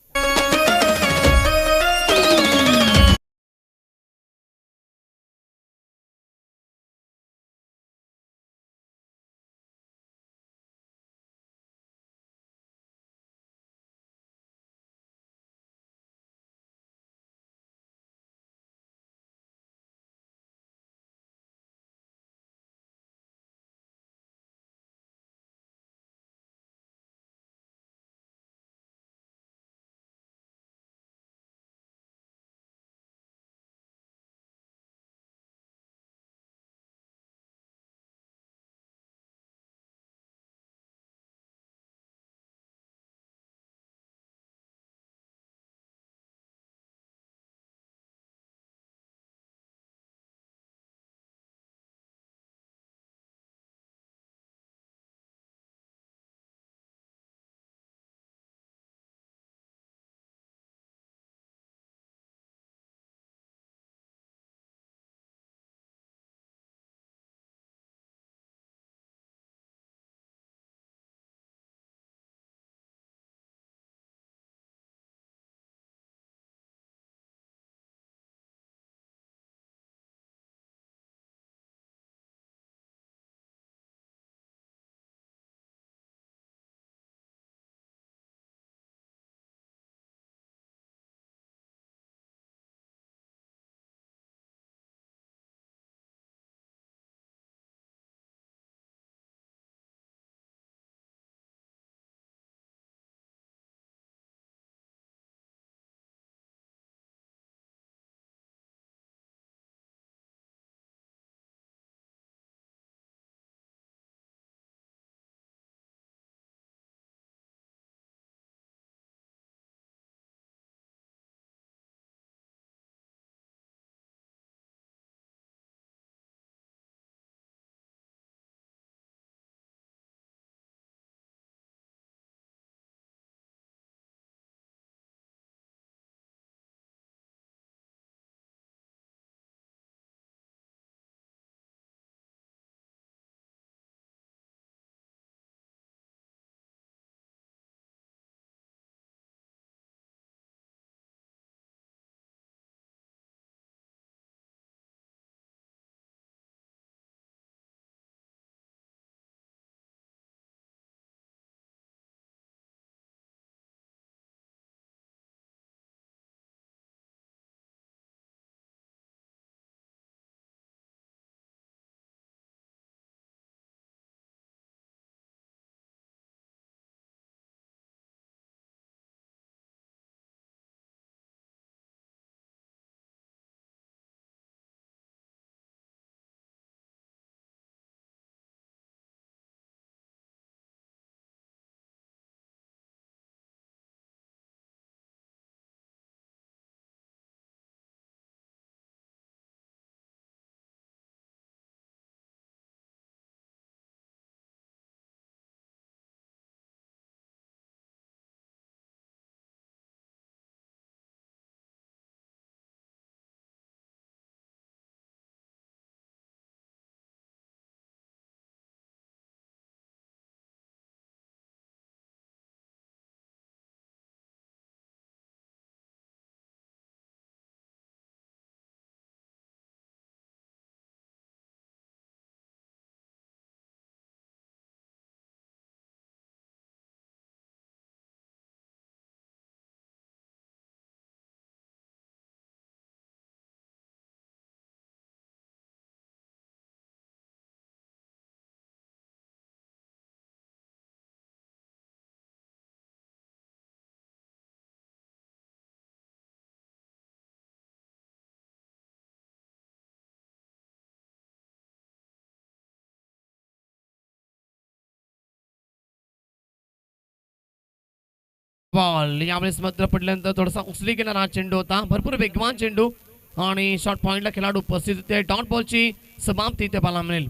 Speaker 2: बॉल यावेळेस मात्र पडल्यानंतर थोडासा उचली गेला चेंडू होता, भरपूर वेगवान चेंडू आणि शॉर्ट पॉइंटला खेळाडू उपस्थित होते. डॉट बॉलची समाप्ती ते पाहायला मिळेल.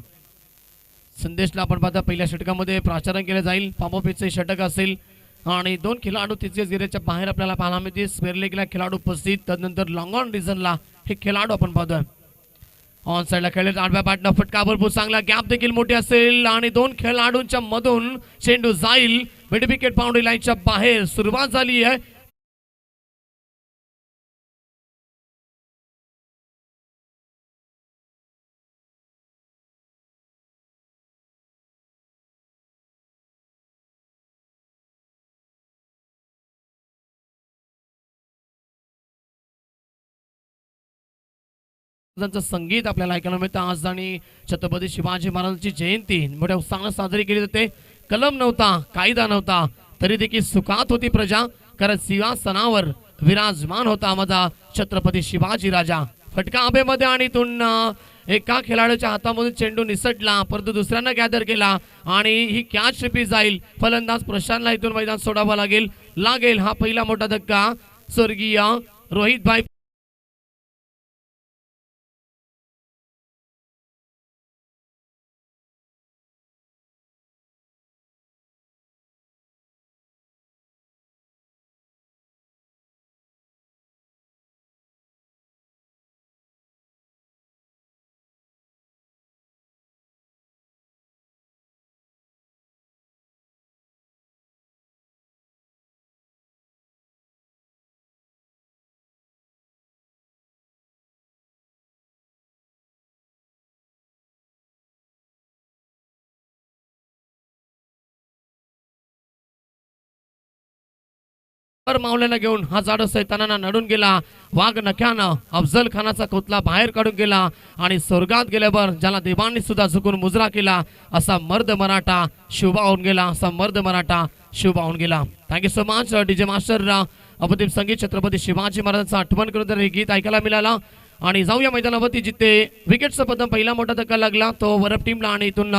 Speaker 2: संदेशला आपण पाहता पहिल्या षटकामध्ये प्राचारण केलं जाईल. पामोपीचे षटक असेल आणि दोन खेळाडू तितकेच गिरेच्या बाहेर आपल्याला पाहायला मिळतील. स्पेअरले गेला खेळाडू उपस्थित, त्यानंतर लॉंग ऑन रिझनला हे खेळाडू आपण पाहतोय. ऑन साईडला खेळले आडव्या बॅटनं फटका, भरपूर चांगला गॅप देखील मोठी असेल आणि दोन खेळाडूंच्या मधून चेंडू जाईल मिड विकेट बाउंड्री लाईनच्या बाहेर. सुरुवात झाली आहे संगीत आपल्याला ऐकायला मिळतं. आज आणि छत्रपती शिवाजी महाराजांची जयंती मोठ्या उत्साहाने साजरी केली जाते. कलम नव्हता, कायदा नव्हता, तरी देखील सुखात होती प्रजा, कारण सिंहासनावर विराजमान होता माझा छत्रपती शिवाजी राजा. फटका हवेमध्ये आणि इथून एका खेळाडूच्या हातामधून चेंडू निसटला, परंतु दुसऱ्यांना गॅदर केला आणि ही कॅच रिपीट जाईल. फलंदाज प्रशांतला इथून मैदान सोडावं लागेल. हा पहिला मोठा धक्का स्वर्गीय रोहित भाई मावल्याला घेऊन हा जाडो सैतानांना नडून गेला. वाघ नख्यानं अफजल खानाचा कोतला बाहेर काढून गेला आणि स्वर्गात गेल्यावर ज्याला देवांनी सुद्धा झुकून मुजरा केला असा मर्द मराठा शुभा होऊन गेला. Thank you so much DJ master अप्रतिम संगीत छत्रपती शिवाजी महाराजांचं आठवण करून तर हे गीत ऐकायला मिळाला. आणि जाऊया मैदानावरती जिथे विकेटचा पदम पहिला मोठा धक्का लागला तो वरप टीमला आणि इथून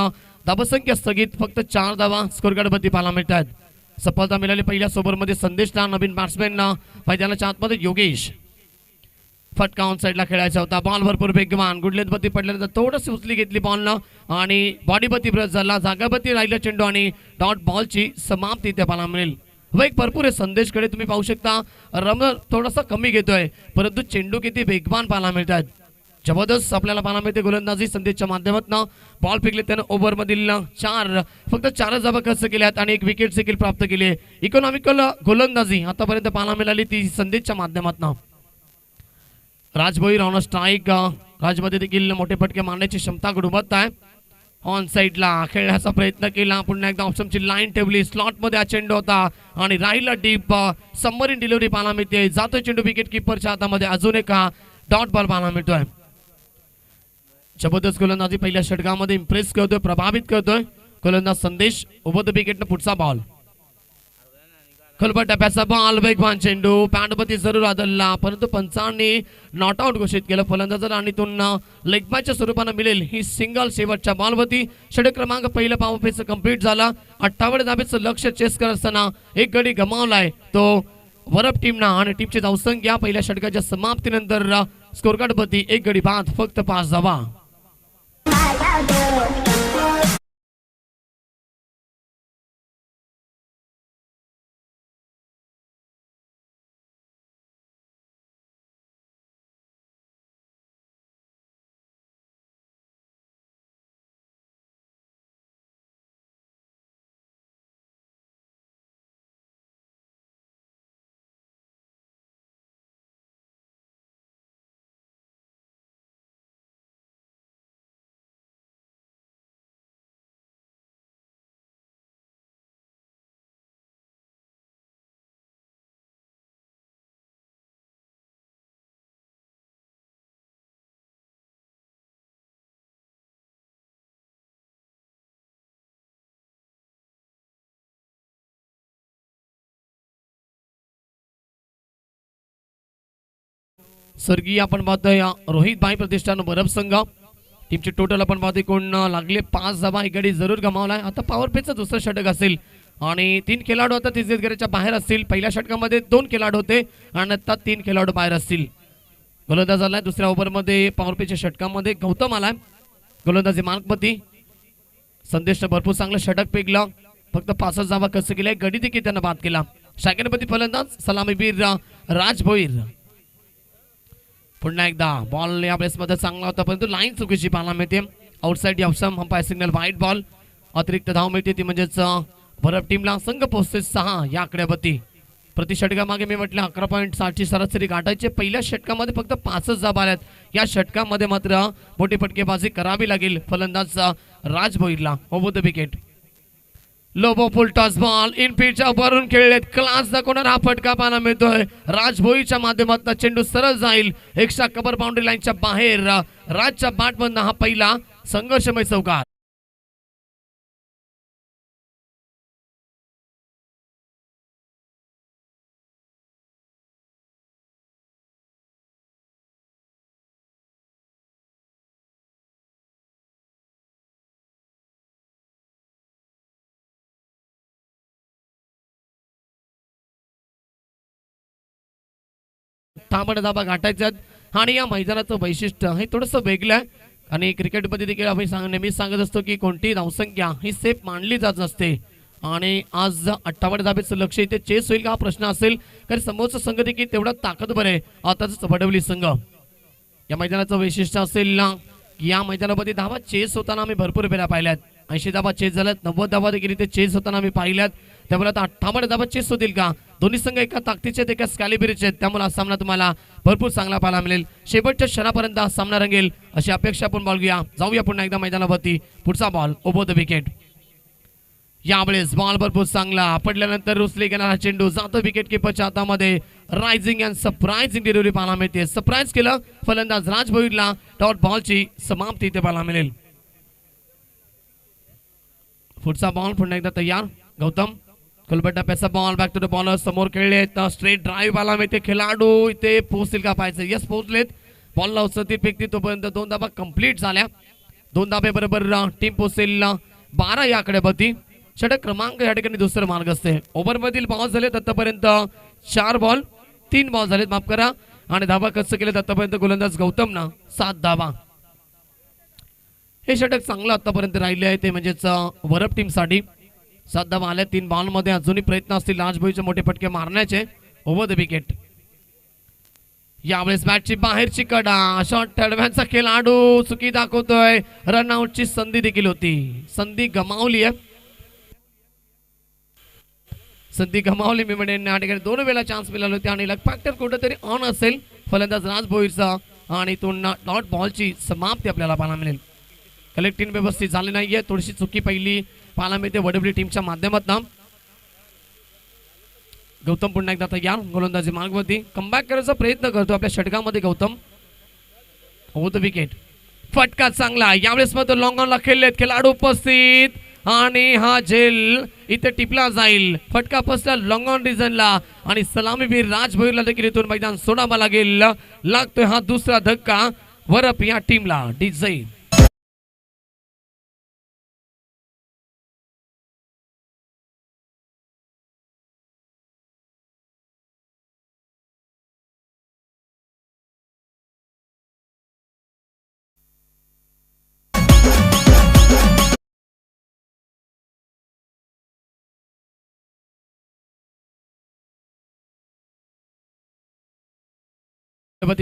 Speaker 2: धावसंख्या स्थगित फक्त 4 धावा स्कोर कार्डवरती पाहायला मिळतात. सफलता मिळाली पहिल्या ओव्हरमध्ये संदेशला, नवीन बॅट्समॅन मैदानाच्या आतमध्ये योगेश. फटका ऑन साईडला खेळायचा होता. बॉल भरपूर वेगवान गुडलेतबत्ती पडल्यानंतर थोडीशी उचली घेतली बॉलनं आणि बॉडीबत्ती ब्रश झाला, जागाबत्ती राहिला चेंडू आणि डॉट बॉलची समाप्ती त्या पाहायला मिळेल. वेग भरपूर आहे संदेशकडे, तुम्ही पाहू शकता. रन थोडासा कमी घेतोय परंतु चेंडू किती वेगवान पाहायला मिळतात. जबरदस्त आपल्याला पाहायला मिळते गोलंदाजी संदेशच्या माध्यमातून. बॉल फेकले त्यानं ओव्हरमधील फक्त 4 धावा खर्च केल्यात आणि 1 विकेट देखील प्राप्त केली आहे. इकॉनॉमिकल गोलंदाजी आतापर्यंत पाहायला मिळाली ती संदेशच्या माध्यमातून. राजभोई ऑन स्ट्राईक, राजमध्ये देखील मोठे फटके मारण्याची क्षमता गुणवत्ता आहे. ऑन साईडला खेळण्याचा प्रयत्न केला, पुन्हा एकदा ऑप्शनची लाईन ठेवली, स्लॉटमध्ये हा चेंडू होता आणि राहिला डीप सबमरीन डिलिव्हरी पाहायला मिळते. जातो चेंडू विकेट किपरच्या हातामध्ये, अजून एक डॉट बॉल पाहायला मिळतोय. जबरदस्त गोलंदाजी पहिल्या षटकामध्ये इम्प्रेस करतोय, प्रभावित करतोय गोलंदाज संदेश. ओव्हर द विकेटनं पुढचा बॉल, खोलबट टप्प्याचा बॉल, वेगवान चेंडू पॅडपती जरूर आदळला परंतु पंचांनी नॉट आउट घोषित केलं फलंदाजाला आणि इथून लेग बॅचच्या स्वरूपानं मिळेल ही सिंगल शेवटच्या बॉलवरती. षटक क्रमांक पहिलं पावफेचं कंप्लीट झाला. 58 धाब्याचं लक्ष चेस करत असताना एक गडी गमावलाय तो वरप टीमना आणि टीमची धावसंख्या पहिल्या षटकाच्या समाप्तीनंतर स्कोर कार्डवरती 1 गडी बाद, फक्त 5 धावा. स्वर्गीय आपण पाहतोय रोहित भाई प्रतिष्ठान बरब संघ. टीमची टोटल आपण पाहतोय कोण लागले 5 धावा, एक गडी जरूर गमावलाय. आता पॉवर प्लेचं दुसरं षटक असेल आणि 3 खेळाडू आता 30 गटाच्या बाहेर असतील. पहिल्या षटकामध्ये 2 खेळाडू होते आणि आता 3 खेळाडू बाहेर असतील. गोलंदाज आलाय दुसऱ्या ओव्हरमध्ये पॉवर प्लेच्या षटकामध्ये गौतम आलाय. गोलंदाजी मार्कपती संदेश भरपूर चांगलं षटक पेगलं. फक्त 5 धावा कसं केलंय गडी देखील त्यांना बाद केला. शाखेनपती फलंदाज सलामीवीर राज भोईर. पुन्हा एकदा बॉल या मध्ये चांगला होता परंतु लाईन चुकीची पाहायला मिळते. Outside option umpire signal white ball. अतिरिक्त धाव मिळते ती म्हणजेच भरप टीमला संघ पोहोचते 6 या आकड्यावरती. प्रति षटकामागे मी म्हटलं 11.60 सरासरी गाठायचे. पहिल्या षटकामध्ये फक्त 5 धावा आल्यात. या षटकामध्ये मात्र मोठी फटकेबाजी करावी लागेल फलंदाज राज भोईरला. Over the wicket. Lobo full toss ball in पिचच्या वरून खेळलेत. क्लास दाखवणार हा फटका पाहायला मिळतोय. राज भोईरच्या माध्यमातून चेंडू सरळ जाईल एक्स्ट्रा कव्हर बाउंड्री लाईनच्या बाहेर. राजच्या बॅटमधनं हा पहिला संघर्षमय चौकार. ताबड दाबा गाठायच्यात आणि या मैदानाचं वैशिष्ट्य हे थोडंसं वेगळं आहे. आणि क्रिकेटमध्ये देखील आम्ही नेहमीच सांगत असतो की कोणतीही धावसंख्या ही सेफ मानली जात नसते. आणि आज 58 धाब्याचं लक्ष इथे चेस होईल का हा प्रश्न असेल. कारण समोरचा संघ देखील तेवढा ताकदवर आहे. आताच वडवली संघ. या मैदानाचं वैशिष्ट्य असेल ना या मैदानामध्ये धावा चेस होताना आम्ही भरपूर वेळा पाहिल्यात. 80 धावा चेस झाल्यात. 90 धावा देखील इथे चेस होताना आम्ही पाहिल्यात. त्यामुळे आता 58 धावा चेस होतील का. दोन्ही संघ एका ताकदीचे एका स्कॅलिबरीचे आहेत. त्यामुळे हा सामना तुम्हाला भरपूर चांगला पाहायला मिळेल. शेवटच्या क्षणापर्यंत हा सामना रंगेल अशी अपेक्षा आपण बघूया. जाऊया पुन्हा एकदा मैदानावरती. पुढचा बॉल ओव्हर द विकेट. यावेळेस बॉल भरपूर चांगला पडल्यानंतर रुसले गेणारा चेंडू जातो विकेट किपरच्या हातामध्ये. रायझिंग अँड सरप्राइझिंग डिलिव्हरी पाहायला मिळते. सरप्राईज केलं फलंदाज राज भोईरला. डॉट बॉलची समाप्ती इथे पाहायला मिळेल. पुढचा बॉल पुन्हा एकदा तयार. गौतम कुलबट्टा पैसा ball back to the bowler. समोर खेळले स्ट्रेट ड्राईव्ह पाहायला मिळते. खेळाडू इथे पोहोचतील का पाहायचं. यस पोहोचलेत. बॉलला उसळती फेकती तोपर्यंत 2 धाबा कंप्लीट झाल्या. 2 धाबे बरोबर टीम पोहोचेल 12 या आकड्यावरती. षटक क्रमांक या ठिकाणी दुसरं मार्ग असते. ओव्हरमधील बॉल झालेत आतापर्यंत 4 बॉल 3 बॉल झालेत माफ करा. आणि धाबा कसं केलेत आतापर्यंत गोलंदाज गौतमना 7 धाबा. हे षटक चांगलं आतापर्यंत राहिले आहे ते म्हणजेच वरप टीम साठी. 7 धाबा आल्या 3 बॉल मध्ये. अजूनही प्रयत्न असतील राजभोईचे मोठे फटके मारण्याचे. Over the wicket. यावेळेस बॅटची बाहेरची कडा. शॉट टळव्यांचा खेळाडू चुकी दाखवतोय. रनआउटची संधी देखील होती. संधी गमावली आहे. संधी गमावली मी म्हणेन. या ठिकाणी 2 वेळा चान्स मिळाले होते आणि लक फॅक्टर कुठेतरी ऑन असेल फलंदाज राज भोईरचा. आणि तो डॉट बॉलची समाप्ती आपल्याला पाहायला मिळेल. कलेक्टिंग व्यवस्थित झाली नाहीये. थोडीशी चुकी पहिली पाहायला मिळते वडवली टीमच्या माध्यमातून. गौतम पुन्हा एकदा तयार. गोलंदाजी मार्गवरती कमबॅक करायचा प्रयत्न करतो आपल्या षटकामध्ये गौतम. होत विकेट. फटका चांगला. यावेळेस मग लॉंग ऑनला खेळलेत खेळाडू उपस्थित आणि हा झेल इथे टिपला जाईल. फटका फसला लॉंग ऑन रिजनला आणि सलामीवीर राज भोईरला देखील इथून मैदान सोडावा लागेल. लागतोय हा दुसरा धक्का वरप या टीमला. डीजे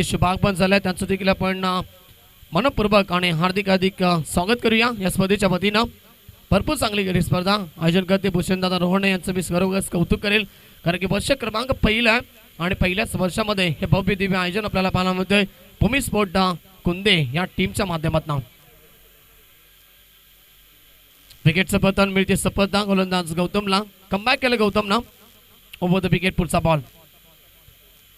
Speaker 2: शुभाग पण झालाय. त्यांचं देखील आपण मनपूर्वक आणि हार्दिक स्वागत करूया या स्पर्धेच्या वतीनं. भरपूर चांगली गेली स्पर्धा. आयोजन करते भूषणदादा रोहणे यांचं मी खरोखरच कौतुक करेल. कारण की वर्ष क्रमांक पहिला आहे आणि पहिल्याच वर्षामध्ये हे भव्य दिव्य आयोजन आपल्याला पाहायला मिळतंय भूमी स्पोर्ट कुंदे या टीमच्या माध्यमातून. विकेटचं पतन मिळते सफलता गोलंदाज गौतमला. कमबॅक केलं गौतमनं. Over the wicket. पुढचा बॉल.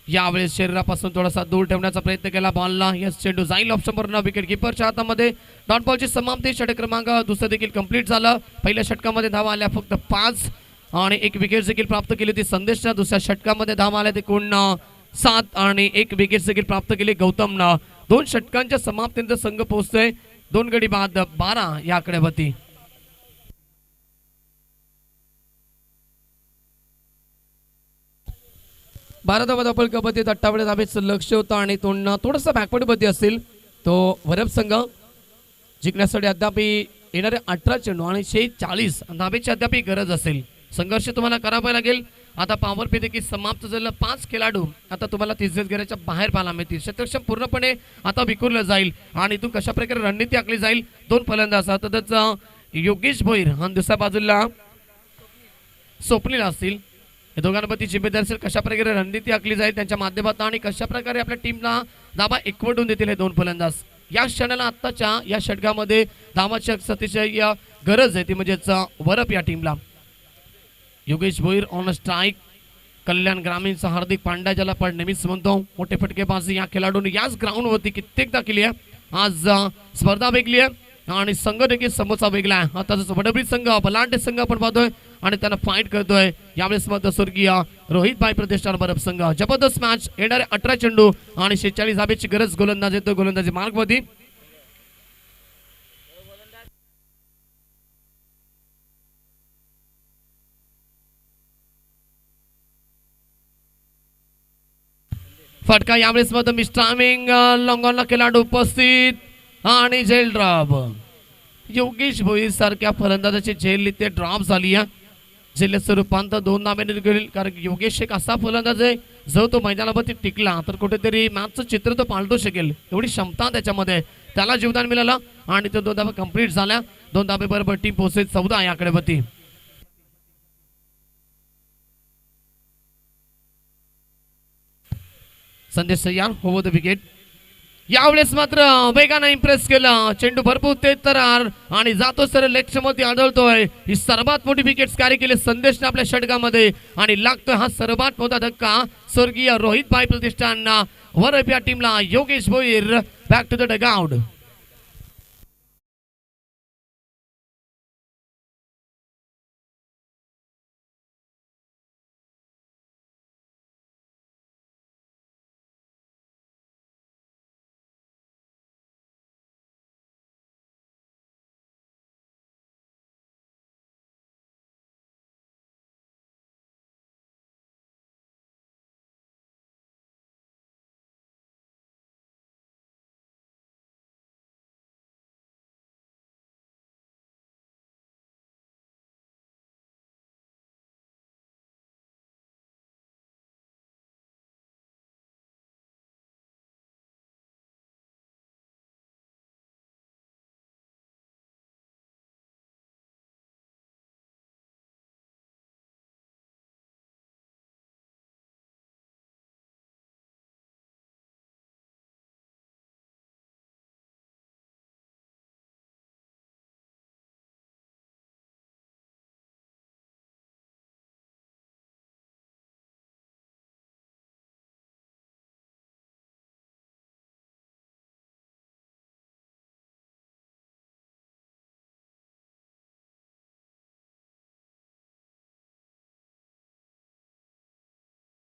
Speaker 2: यावेळेस शरीरापासून थोडासा दूर ठेवण्याचा प्रयत्न केला बॉलला. यस चेंडू जाईल ऑप्शन वरून विकेट किपरच्या हातामध्ये. डॉट बॉलची समाप्ती. षटक क्रमांक दुसरं देखील कंप्लीट झालं. पहिल्या षटकामध्ये धावा आल्या फक्त 5 आणि 1 विकेट देखील प्राप्त केली होती संदेशच्या. दुसऱ्या षटकामध्ये धावा आल्या ते कोण 7 आणि 1 विकेट देखील प्राप्त केली गौतमनं. 2 षटकांच्या समाप्तीनंतर संघ पोहोचतोय 2 गडी बाद 12 या आकड्यावरती. 12 धावा धावपळ कबड्डीत 58 धावेचं लक्ष होतं आणि थोडंसं बॅकवर्ड मध्ये असेल तो वरप संघ जिंकण्यासाठी अद्याप येणारे 18 चेंडू आणि 140 धावेची अद्याप गरज असेल. संघर्ष तुम्हाला करावा लागेल. आता पॉवर प्ले देखील समाप्त झालं. 5 खेळाडू आता तुम्हाला 30 घेण्याच्या बाहेर पाहायला मिळतील. क्षेत्ररक्षण पूर्णपणे आता विखुरलं जाईल आणि इथून कशा प्रकारे रणनीती आखली जाईल. 2 फलंदाज सततच योगेश भोईर आणि दुसऱ्या बाजूला स्वप्नील असतील. हे दोघांवरती जिम्मेदारी असेल कशा प्रकारे रणनीती आखली जाईल त्यांच्या माध्यमातून आणि कशा प्रकारे आपल्या टीमला धावा एकवटून देतील हे 2 फलंदाज. या क्षणाला आत्ताच्या या षटकामध्ये धावाची अतिशय गरज आहे ती म्हणजेच वरप या टीमला. Yogesh Bhoir on strike. कल्याण ग्रामीणचा हार्दिक पांड्या ज्याला पण नेहमीच म्हणतो मोठे फटकेबाजी या खेळाडूंनी याच ग्राउंडवरती कित्येकदा केली आहे. आज स्पर्धा वेगळी आहे आणि संघ देखील समोसा वेगळा आहे. आता जसं वडबरी संघ बलांडे संघ आपण पाहतोय आणि त्यांना फाईट करतोय. यावेळेस मात्र स्वर्गीय रोहित भाई प्रतिष्ठान बरब संघ. जबरदस्त मॅच. येणारे 18 चेंडू आणि 46 धावेची गरज. गोलंदाज येतो गोलंदाजी मार्गमध्ये. फटका यावेळेस मात्र मिस्टामिंग लॉंगॉनला खेळाडू उपस्थित आणि झेल ड्रॉप. योगेश भोईर सारख्या फलंदाजाची झेल इथे ड्रॉप झाली आहे. झेलचं रूपांतर 2 धाब्याने होईल कारण योगेश एक असा फलंदाज आहे जो तो मैदानावरती टिकला तर कुठेतरी मॅचचं चित्र तो पालटू शकेल एवढी क्षमता त्याच्यामध्ये. त्याला जीवदान मिळालं आणि तो 2 धाबा कंप्लीट झाल्या. 2 धाबे बरोबर टीम पोहोचेल 14 या आकडेवरती. संदेश सय्यार होव द विकेट. यावेळेस मात्र वेगानं इम्प्रेस केलं. चेंडू भरपूर तेज तरार आणि जातो सर लेक्समध्ये आढळतोय. ही सर्वात मोठी विकेट कॅरी केली संदेशने आपल्या षटकामध्ये आणि लागतोय हा सर्वात मोठा धक्का स्वर्गीय रोहित भाई प्रतिष्ठान वरप या टीमला. Yogesh Bhoir back to the dugout.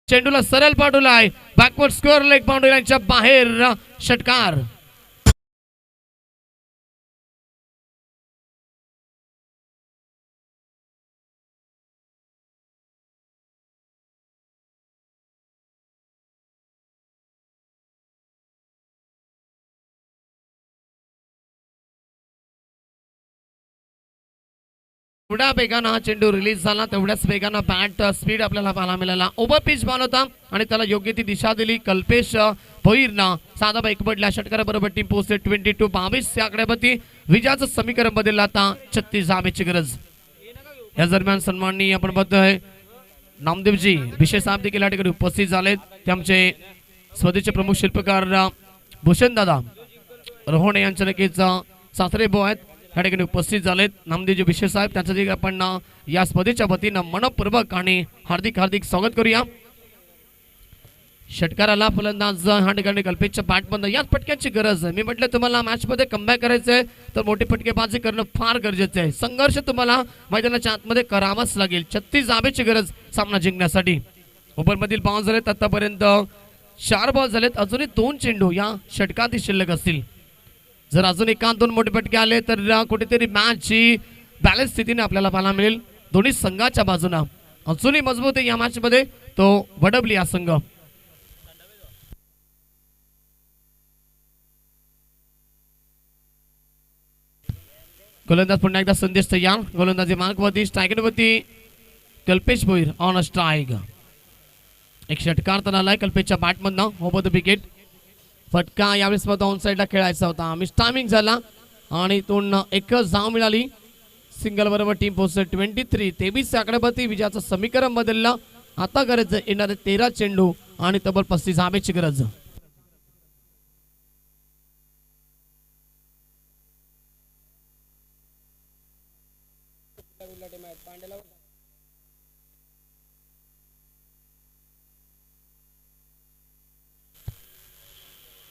Speaker 2: चेंडूला सरळ पाठवलाय. बॅकवर्ड स्कोअर लेग बाउंड्री लाईनच्या बाहेर षटकार. थोड्या वेगानं हा चेंडू रिलीज झाला तेवढ्याच वेगानं बॅट स्पीड आपल्याला पाहायला मिळाला. ओव्हर पिच बॉल होता आणि त्याला योग्य ती दिशा दिली कल्पेश भोईरनं. साधा बाईक पडल्या षटकाराबरोबर टीम पोहोचते 22-22 या आकड्यावरती. विजयाचं समीकरण बदललं आता 36 धावेची गरज. या दरम्यान सन्माननीय आपण बघतोय नामदेवजी विशेष साहेब देखील या ठिकाणी उपस्थित झालेत. ते आमचे स्वदेशी प्रमुख शिल्पकार भूषण दादा रोहणे यांच्या नक्कीच सासरे भाऊ आहेत या ठिकाणी उपस्थित झालेत. नामदेवजी विशेष साहेब त्यांचं देखील आपण या स्पर्धेच्या वतीनं मनपूर्वक आणि हार्दिक हार्दिक स्वागत करूया. षटकाराला फलंदाज ह्या ठिकाणी कल्पेशच्या बॅटमधनं याच फटक्याची गरज आहे. मी म्हटलं तुम्हाला मॅच मध्ये कमबॅक करायचंय तर मोठी फटकेबाजी करणं फार गरजेचं आहे. संघर्ष तुम्हाला मैदानाच्या आतमध्ये करावाच लागेल. 36 धावेची गरज सामना जिंकण्यासाठी. ओव्हर मधील बाउन्स झालेत आतापर्यंत 4 बॉल झालेत. अजूनही 2 चेंडू या षटकात शिल्लक असतील. जर अजून एकात 2 मोठे फटके आले तर कुठेतरी मॅच ची बॅलन्स स्थितीने आपल्याला पाहायला मिळेल दोन्ही संघाच्या बाजूने. अजूनही मजबूत आहे या मॅच मध्ये तो वडबली हा संघ. गोलंदाज पुन्हा एकदा संदेश तयार. गोलंदाजी मार्कवरती स्ट्रायकरवरती कल्पेश भोईर ऑन स्ट्राईक. एक षटकार तर आलाय कल्पेशच्या बॅटमधनं ओव्हर द विकेट. फटका यावेळेस मध्ये ऑन साईडला खेळायचा होता. मिस टायमिंग झाला आणि इथून एकच धाव मिळाली. सिंगल बरोबर टीम पोहोचते 23. 23 आकड्यावरती विजयाचं समीकरण बदललं. आता गरज येणारे 13 चेंडू आणि तब्बल 35 धाब्याची गरज.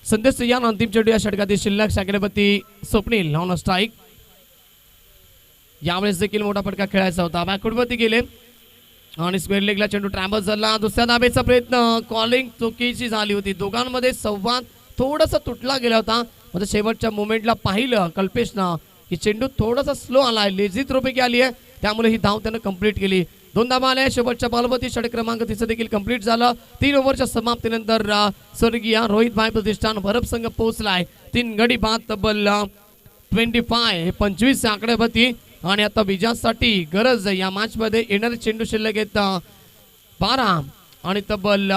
Speaker 2: संदेश या अंतिम चेंडू या षटकातील शिल्लक षटकापती स्वप्नील ऑन स्ट्राईक. यावेळेस देखील मोठा फटका खेळायचा होता. बॅकवर्डवरती गेले आणि स्क्वेअर लेगला चेंडू ट्रॅम्बल झाला. दुसऱ्या धाब्याचा प्रयत्न कॉलिंग चुकीची झाली होती. दोघांमध्ये संवाद थोडासा तुटला गेला होता. म्हणजे शेवटच्या मोमेंटला पाहिलं कल्पेशनं की चेंडू थोडासा स्लो आलाय, लेझी थ्रोपैकी आली आहे, त्यामुळे ही धाव त्यानं कंप्लीट केली. 2 धावा आल्या. शेवटच्या बॉलवरती षटक क्रमांक 30 देखील कंप्लीट झालं. 3 ओव्हरच्या समाप्तीनंतर स्वर्गीय रोहित भाई प्रतिष्ठान भरप संघ पोहोचलाय 3 गडी बाद तब्बल 25 आकड्यावरती. आणि आता विजयासाठी गरज या मॅच मध्ये येणारे चेंडू शिल्लक आहेत 12 आणि तब्बल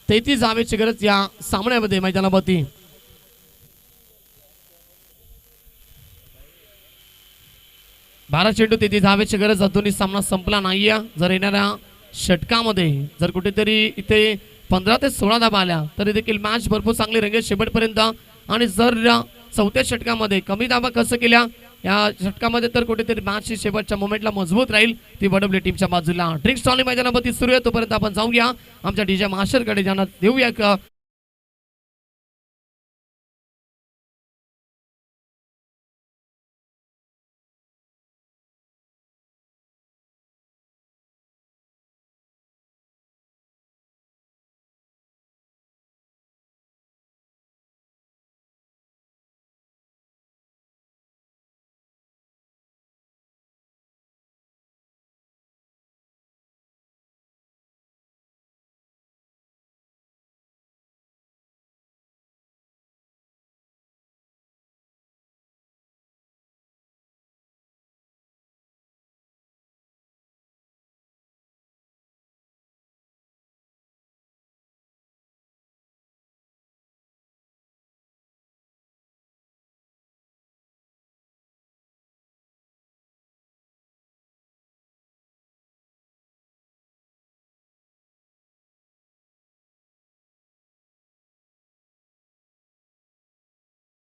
Speaker 2: 33 धावेची गरज या सामन्यामध्ये मैदानावरती. बारा चेंडू 33 धावेची गरज. अजूनही सामना संपला नाहीये. जर येणाऱ्या षटकामध्ये जर कुठेतरी इथे 15 ते 16 धावा आल्या तरी देखील मॅच भरपूर चांगली रंगेल शेवटपर्यंत. आणि जर चौथ्या षटकामध्ये कमी धावा कसं केल्या या षटकामध्ये तर कुठेतरी मॅचची शेवटच्या मोमेंटला मजबूत राहील ती वडबली टीमच्या बाजूला. ड्रिंक्स टॉली मैदानावरती सुरू आहे. तोपर्यंत आपण जाऊया आमच्या डीजे मास्टरकडे, ज्यांना देऊया एक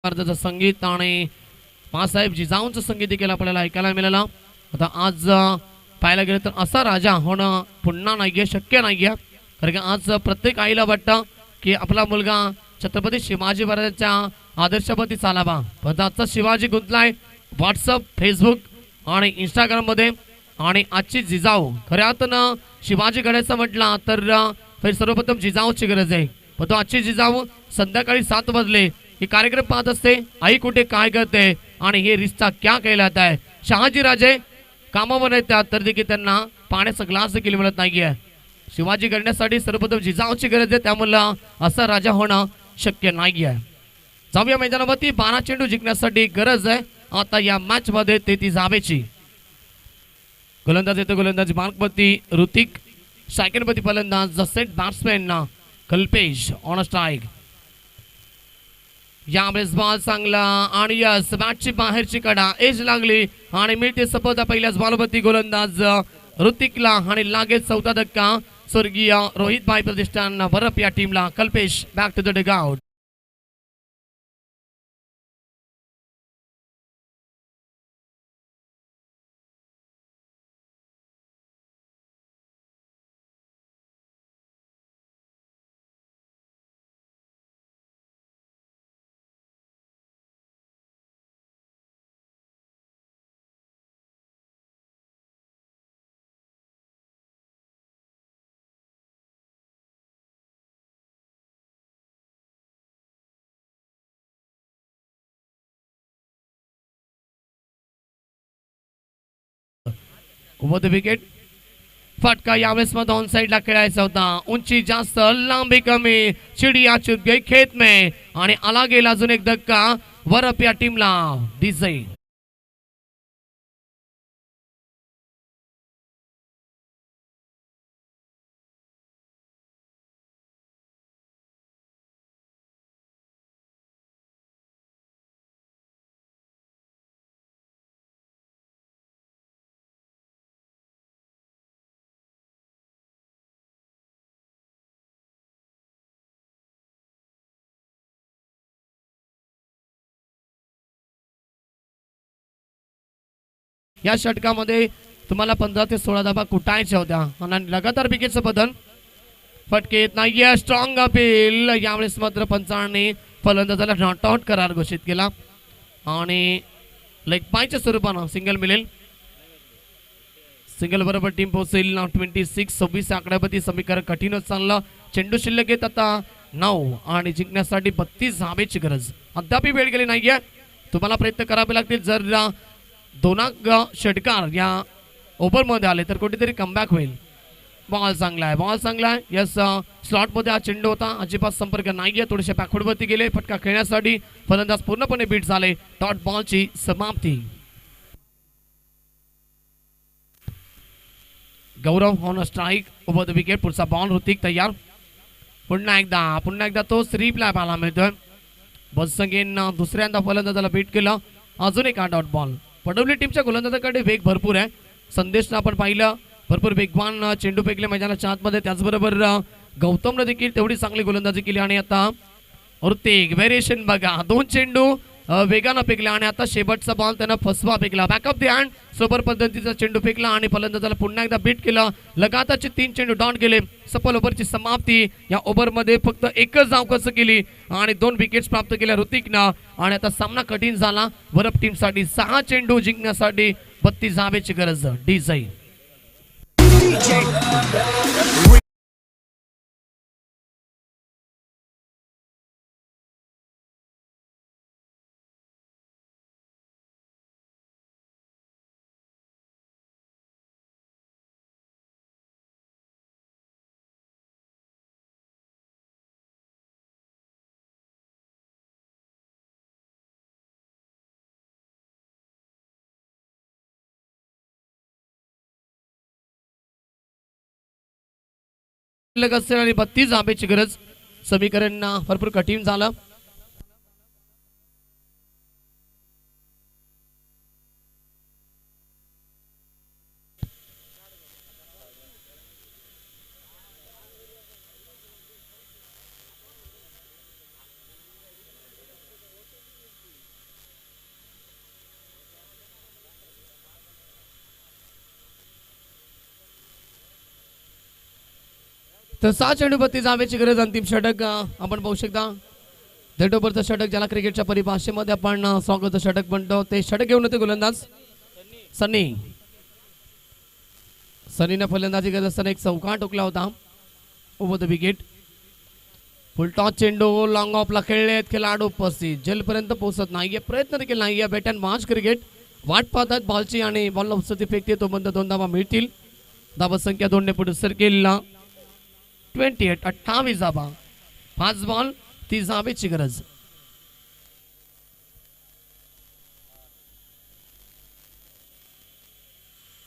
Speaker 2: अर्धाचं संगीत आणि मासाहेब जिजाऊंचं संगीत देखील आपल्याला ऐकायला मिळालं. आता आज पाहायला गेलं तर असा राजा होणं पुन्हा नाहीये, शक्य नाहीये. कारण की आज प्रत्येक आईला वाटतं की आपला मुलगा छत्रपती शिवाजी महाराजांच्या आदर्शावरती चालावा. पण आजचा शिवाजी गुंतलाय व्हॉट्सअप, फेसबुक आणि इंस्टाग्राममध्ये. आणि आजची जिजाऊ खऱ्या अर्थानं शिवाजी घडायचं म्हटलं तर सर्वप्रथम जिजाऊची गरज आहे. पण तो आजची जिजाऊ संध्याकाळी 7 वाजले ही कार्यक्रम पाहत असते. आई कुठे काय करते आणि हे रिश्ता क्या कहलाता है. शहाजी राजे कामावर येतात तर देखील त्यांना पाण्याचा ग्लास देखील मिळत नाहीये. शिवाजी करण्यासाठी सर्वप्रथम जिजाऊची गरज आहे. त्यामुळे असा राजा होणं शक्य नाहीये. जाऊया मैदानावरती. 12 चेंडू जिंकण्यासाठी गरज आहे आता या मॅच मध्ये 33 धावेची. गोलंदाज येतो. गोलंदाजी मार्कवरती ऋतिक. सेकंडवरती फलंदाज set batsman Kalpesh on strike. यावेळेस बॉल चांगला आणि यस बॅटची बाहेरची कडा एज लागली आणि मिळते सपोर्ट पहिल्याच बॉलवरती गोलंदाज ऋतिकला आणि लागेल 4था धक्का स्वर्गीय रोहित भाई प्रतिष्ठान बरप या टीमला. Kalpesh back to the dugout. Over the wicket फटका यावेळेस मध्ये ऑन साइडला खेळायचा होता. उंची जास्त लांबी कमी, चिडिया चुक गई खेत में आणि आला गेला अजून एक धक्का वरप या टीमला डिझाई. या षटकामध्ये तुम्हाला 15 ते 16 धावा कुटायच्या होत्या आणि लगातार विकेटचं बदल. फटके येत नाहीये. Strong appeal. यावेळेस मात्र पंचांनी फलंदाजाला नॉट आउट करार घोषित केला आणि लेग पायच्या स्वरूपानं सिंगल मिळेल. सिंगल बरोबर टीम पोहोचेल. 26 आकड्यावरती समीकरण कठीणच चाललं. चेंडू शिल्लक येत आता 9 आणि जिंकण्यासाठी 32 धावेची गरज. अद्याप वेळ गेली नाहीये. तुम्हाला प्रयत्न करावे लागतील. जर दोनाक षटकार या ओव्हरमध्ये आले तर कुठेतरी कमबॅक होईल. बॉल चांगला आहे, बॉल चांगला आहे. यस, स्लॉटमध्ये हा चेंडू होता. अजिबात संपर्क नाहीये. थोडेसे बॅकवर्डवरती गेले. फटका खेळण्यासाठी फलंदाज पूर्णपणे बीट झाले. डॉट बॉलची समाप्ती. Gaurav on strike over the wicket. पुढचा बॉल ऋतिक तयार. पुन्हा एकदा तोच रिप्लाय पाहायला मिळतोय. बसंगेन दुसऱ्यांदा फलंदाजाला बीट केलं. अजून एक डॉट बॉल. पडवली टीमच्या गोलंदाजाकडे वेग भरपूर आहे. संदेशनं आपण पाहिलं भरपूर वेगवान चेंडू फेकले मैदानाच्या आतमध्ये. त्याचबरोबर गौतमनं देखील तेवढी चांगली गोलंदाजी केली आणि आता ऋतिक व्हेरिएशन बघा. 2 चेंडू वेगानं फेकला आणि आता शेवटचा बॉल त्यानं फसवा फेकला. बॅकअप द हँड सोबर पद्धतीचा चेंडू फेकला आणि फलंदाजाला पुन्हा एकदा बीट केलं. लगातारचे 3 चेंडू डॉट गेले. सफल ओव्हरची समाप्ती. या ओव्हरमध्ये फक्त एकच धाव कसं केली आणि 2 विकेट्स प्राप्त केल्या ऋतिकनं आणि आता सामना कठीण झाला. वरप टीमसाठी 6 चेंडू जिंकण्यासाठी 32 धावेची गरज. डिझाई असेल आणि 32 धावेची गरज. समीकरण भरपूर कठीण झालं. तर 6 चेंडू 32 धावेची गरज. अंतिम षटक आपण पाहू शकता. डेट ओव्हरचं षटक ज्याला क्रिकेटच्या परिभाषेमध्ये आपण स्वागत षटक म्हणतो ते षटक घेऊन होते गोलंदाज सनीने फलंदाजी करत असताना एक चौकार टोकला होता over the wicket. Full toss चेंडू लॉंग ऑफला खेळलेत. खेळाडू उपस्थित जेलपर्यंत पोहोचत नाहीये. प्रयत्न देखील नाहीये. बॅट अँड मार्च क्रिकेट वाट पाहतात बॉलची आणि बॉलला उपस्थिती फेकते. तो बंद 2 धावा मिळतील. धावा संख्या 2 ने पुढे सरकेल. 28 धावा. 5 बॉल 30 धावेची गरज.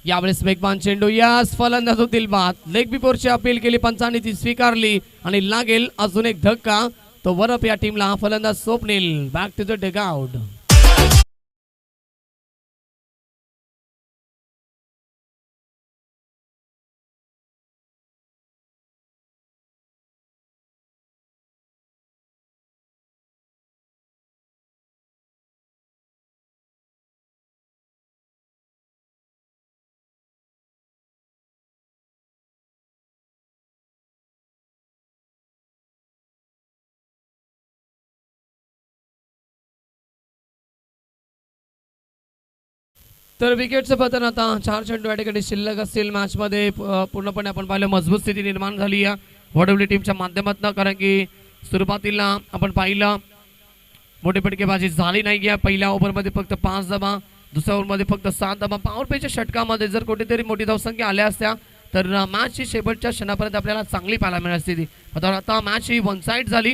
Speaker 2: यावेळेस वेगवान चेंडू. यास फलंदाज होतील बाद. लेग बिफोरची अपील केली पंचांनी, ती स्वीकारली आणि लागेल अजून एक धक्का. तो वरप या टीमला फलंदाज Swapnil. Back to the dugout. तर विकेटचं पतन आता 4 चेंडू या ठिकाणी शिल्लक असतील मॅचमध्ये. पूर्णपणे आपण पाहिलं मजबूत स्थिती निर्माण झाली या वडवली टीमच्या माध्यमातून. कारण की सुरुवातीला आपण पाहिलं मोठी फटकेबाजी झाली नाही. पहिल्या ओव्हरमध्ये फक्त 5 धावा, दुसऱ्या ओव्हरमध्ये फक्त 7 धावा. पॉवर प्लेच्या षटकामध्ये जर कुठेतरी मोठी धावसंख्या आल्या असत्या तर मॅचची शेवटच्या क्षणापर्यंत आपल्याला चांगली पाहायला मिळाली स्थिती. मात्र आता मॅच ही वन साईड झाली.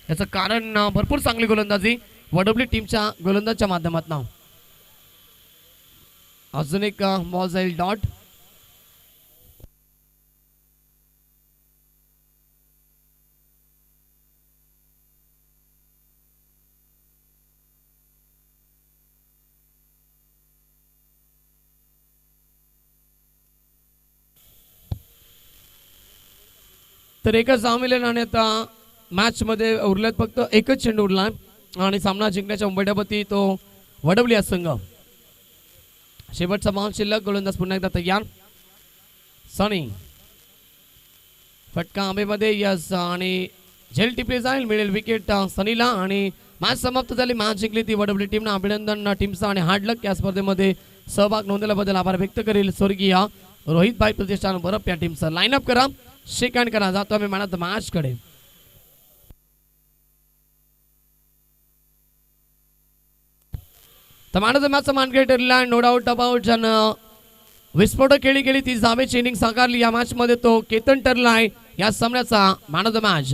Speaker 2: याचं कारण भरपूर चांगली गोलंदाजी वडवली टीमच्या गोलंदाजच्या माध्यमातून. अजून एक बॉल जाईल डॉट. तर एकच धाव मिळेल आणि आता मॅच मध्ये उरल्यात फक्त एकच चेंडू उरला आणि सामना जिंकण्याच्या मुंबईपती तो वडवली हा संघ. शेवटचा बॉल शिल्लक. गोलंदाज पुन्हा एकदा तयार. सनी फटका हवेमध्ये यस आणि झेल टिपली जाईल. मिळेल विकेट सनीला आणि मॅच समाप्त झाली. मॅच जिंकली ती वडवली टीमनं. अभिनंदन टीमचं आणि हार्ड लक या स्पर्धेमध्ये सहभाग नोंदवल्याबद्दल आभार व्यक्त करेल स्वर्गीय रोहितभाई प्रतिष्ठान बरप या टीमचं. लाईनअप करा, शेक हँड करा. जातो आम्ही मॅन ऑफ द मॅच कडे. तर मॅन ऑफ द मॅचचा मानकरी ठरला नो डाऊट अबाउट. ज्यानं विस्फोटक खेळी केली, 30 धावेची इनिंग साकारली या मॅच मध्ये तो केतन ठरला आहे या सामन्याचा मॅन ऑफ द मॅच.